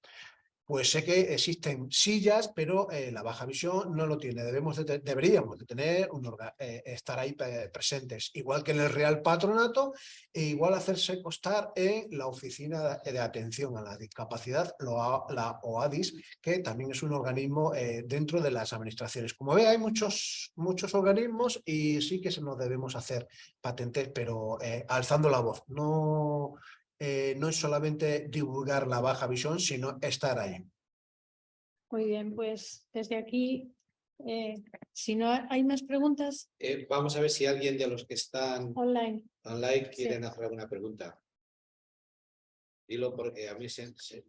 Pues sé que existen sillas, pero la baja visión no lo tiene. Deberíamos de tener estar ahí presentes, igual que en el Real Patronato, e igual hacerse constar en la Oficina de Atención a la Discapacidad, la OADIS, que también es un organismo dentro de las administraciones. Como ve, hay muchos organismos y sí que se nos debemos hacer patentes, pero alzando la voz. No es solamente divulgar la baja visión, sino estar ahí. Muy bien, pues desde aquí, si no hay más preguntas. Vamos a ver si alguien de los que están Online. quieren hacer alguna pregunta. Dilo porque a mí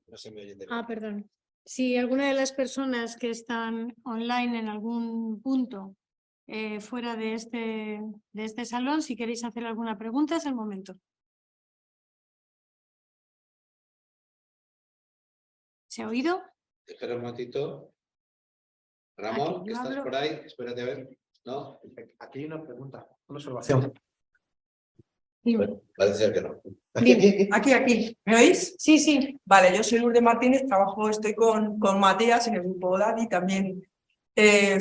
no se me oye de verdad. Perdón. Si alguna de las personas que están online en algún punto fuera de este salón, si queréis hacer alguna pregunta, es el momento. ¿Se ha oído? Espera un momentito. Ramón, que estás por ahí, espérate a ver. ¿No? Aquí hay una pregunta, una observación. Bueno, parece ser que no. Aquí. ¿Me oís? Sí, sí. Vale, yo soy Lourdes Martínez, estoy con Matías en el grupo DADI, también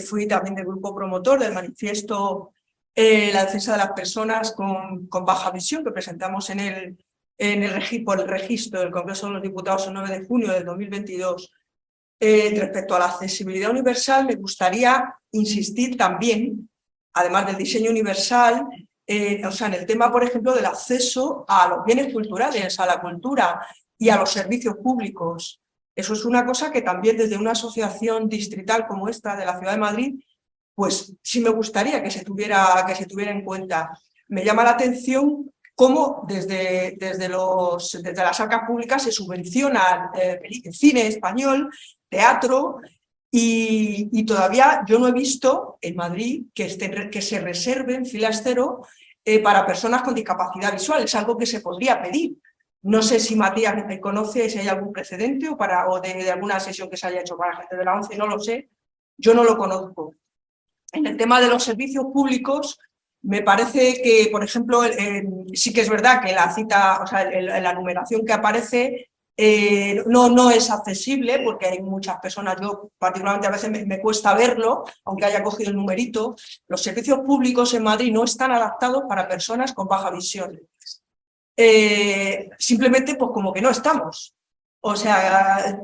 fui también del grupo promotor del manifiesto La defensa de las personas con baja visión que presentamos por el registro del Congreso de los Diputados el 9 de junio del 2022. Respecto a la accesibilidad universal, me gustaría insistir también, además del diseño universal, en el tema, por ejemplo, del acceso a los bienes culturales, a la cultura y a los servicios públicos. Eso es una cosa que también desde una asociación distrital como esta de la Ciudad de Madrid, pues sí me gustaría que se tuviera en cuenta. Me llama la atención cómo desde las arcas públicas se subvenciona cine español, teatro, y todavía yo no he visto en Madrid que se reserven filas cero para personas con discapacidad visual. Es algo que se podría pedir. No sé si Matías conoce si hay algún precedente o de alguna sesión que se haya hecho para gente de la ONCE, no lo sé. Yo no lo conozco. En el tema de los servicios públicos, me parece que, por ejemplo, sí que es verdad que la numeración que aparece no es accesible porque hay muchas personas, yo particularmente a veces me cuesta verlo, aunque haya cogido el numerito. Los servicios públicos en Madrid no están adaptados para personas con baja visión. Simplemente pues como que no estamos. O sea,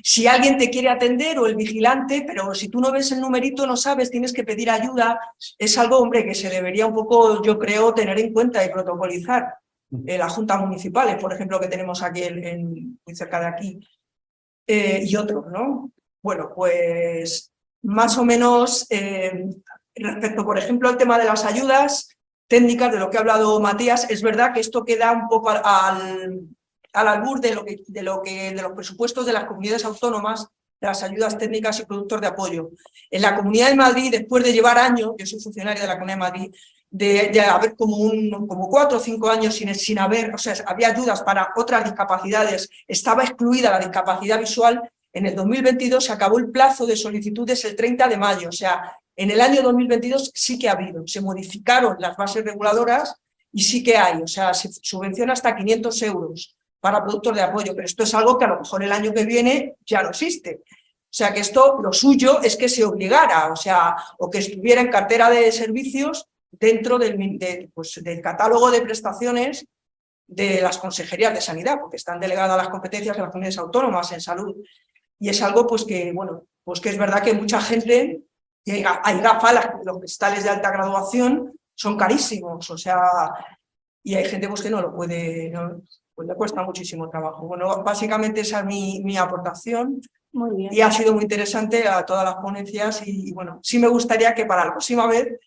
si alguien te quiere atender o el vigilante, pero si tú no ves el numerito, no sabes, tienes que pedir ayuda, es algo, hombre, que se debería un poco, yo creo, tener en cuenta y protocolizar. Las juntas municipales, por ejemplo, que tenemos aquí muy cerca de aquí, y otros, ¿no? Bueno, pues más o menos respecto, por ejemplo, al tema de las ayudas técnicas, de lo que ha hablado Matías, es verdad que esto queda un poco al albur de los presupuestos de las comunidades autónomas, de las ayudas técnicas y productos de apoyo. En la Comunidad de Madrid, después de llevar años, yo soy funcionaria de la Comunidad de Madrid, de haber como 4 o 5 años sin haber, o sea, había ayudas para otras discapacidades, estaba excluida la discapacidad visual. En el 2022 se acabó el plazo de solicitudes el 30 de mayo, o sea, en el año 2022 sí que ha habido, se modificaron las bases reguladoras y sí que hay, o sea, se subvenciona hasta 500 euros para productos de apoyo, pero esto es algo que a lo mejor el año que viene ya no existe. O sea, que esto, lo suyo es que se obligara, o sea, o que estuviera en cartera de servicios dentro del catálogo de prestaciones de las consejerías de sanidad, porque están delegadas las competencias de las comunidades autónomas en salud. Y es algo pues que, bueno, pues que es verdad que mucha gente, y hay gafas, los cristales de alta graduación son carísimos, o sea, y hay gente pues que no lo puede, pues le cuesta muchísimo trabajo. Bueno, básicamente esa es mi aportación. Muy bien. Y ha sido muy interesante a todas las ponencias y bueno, sí me gustaría que para la próxima vez,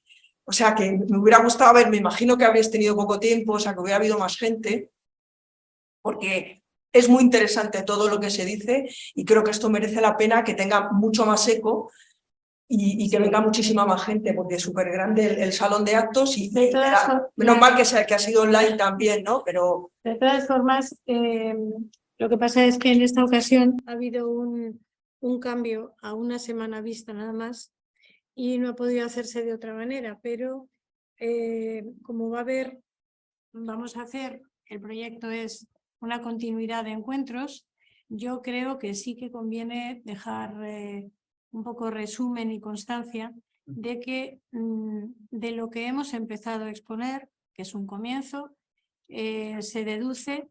o sea, que me hubiera gustado ver, me imagino que habréis tenido poco tiempo, o sea, que hubiera habido más gente, porque es muy interesante todo lo que se dice y creo que esto merece la pena que tenga mucho más eco y que venga muchísima más gente, porque es súper grande el salón de actos y menos mal que ha sido online también, ¿no? Pero... De todas formas, lo que pasa es que en esta ocasión ha habido un cambio a una semana vista nada más y no ha podido hacerse de otra manera, pero como vamos a hacer, el proyecto es una continuidad de encuentros, yo creo que sí que conviene dejar un poco resumen y constancia de que de lo que hemos empezado a exponer, que es un comienzo, se deduce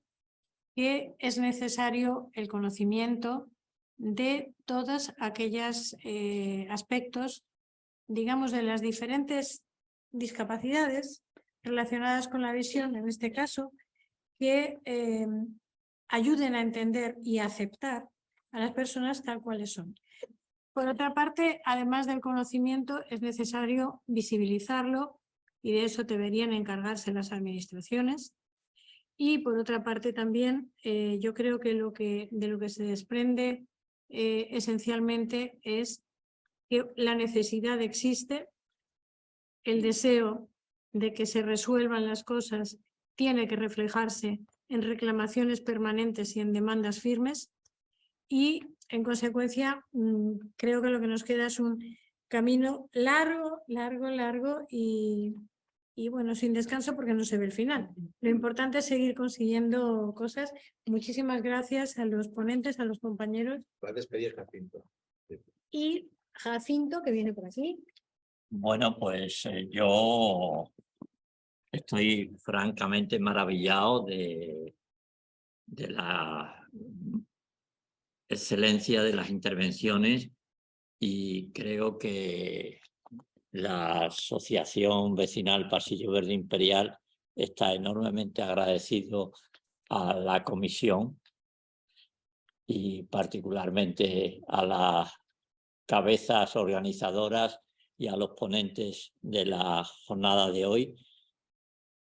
que es necesario el conocimiento de todos aquellos aspectos, digamos, de las diferentes discapacidades relacionadas con la visión, en este caso, que ayuden a entender y a aceptar a las personas tal cuales son. Por otra parte, además del conocimiento, es necesario visibilizarlo y de eso deberían encargarse las administraciones. Y por otra parte también, yo creo que de lo que se desprende esencialmente es que la necesidad existe, el deseo de que se resuelvan las cosas tiene que reflejarse en reclamaciones permanentes y en demandas firmes y, en consecuencia, creo que lo que nos queda es un camino largo y bueno, sin descanso porque no se ve el final. Lo importante es seguir consiguiendo cosas. Muchísimas gracias a los ponentes, a los compañeros. Va a despedir Jacinto. Y Jacinto, que viene por aquí. Bueno, pues yo estoy francamente maravillado de la excelencia de las intervenciones y creo que la Asociación Vecinal Pasillo Verde Imperial está enormemente agradecido a la comisión y particularmente a las cabezas organizadoras y a los ponentes de la jornada de hoy,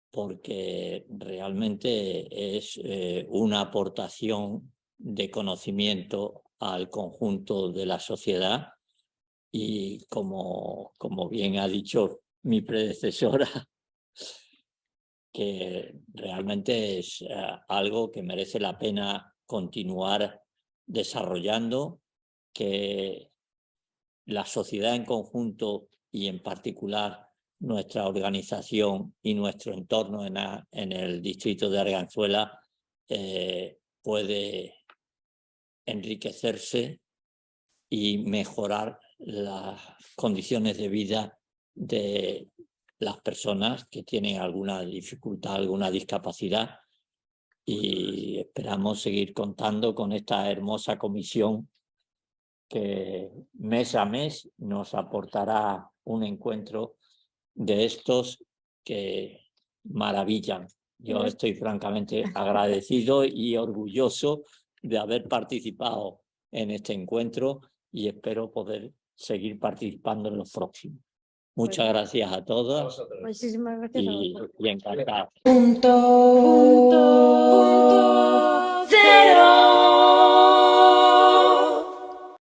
porque realmente es una aportación de conocimiento al conjunto de la sociedad y como bien ha dicho mi predecesora, que realmente es algo que merece la pena continuar desarrollando, que la sociedad en conjunto y en particular nuestra organización y nuestro entorno en el distrito de Arganzuela puede enriquecerse y mejorar las condiciones de vida de las personas que tienen alguna dificultad, alguna discapacidad, y esperamos seguir contando con esta hermosa comisión que mes a mes nos aportará un encuentro de estos que maravillan. Yo estoy francamente agradecido y orgulloso de haber participado en este encuentro y espero poder seguir participando en los próximos. Muchas gracias a todos. Muchísimas gracias. Y encantado. Punto.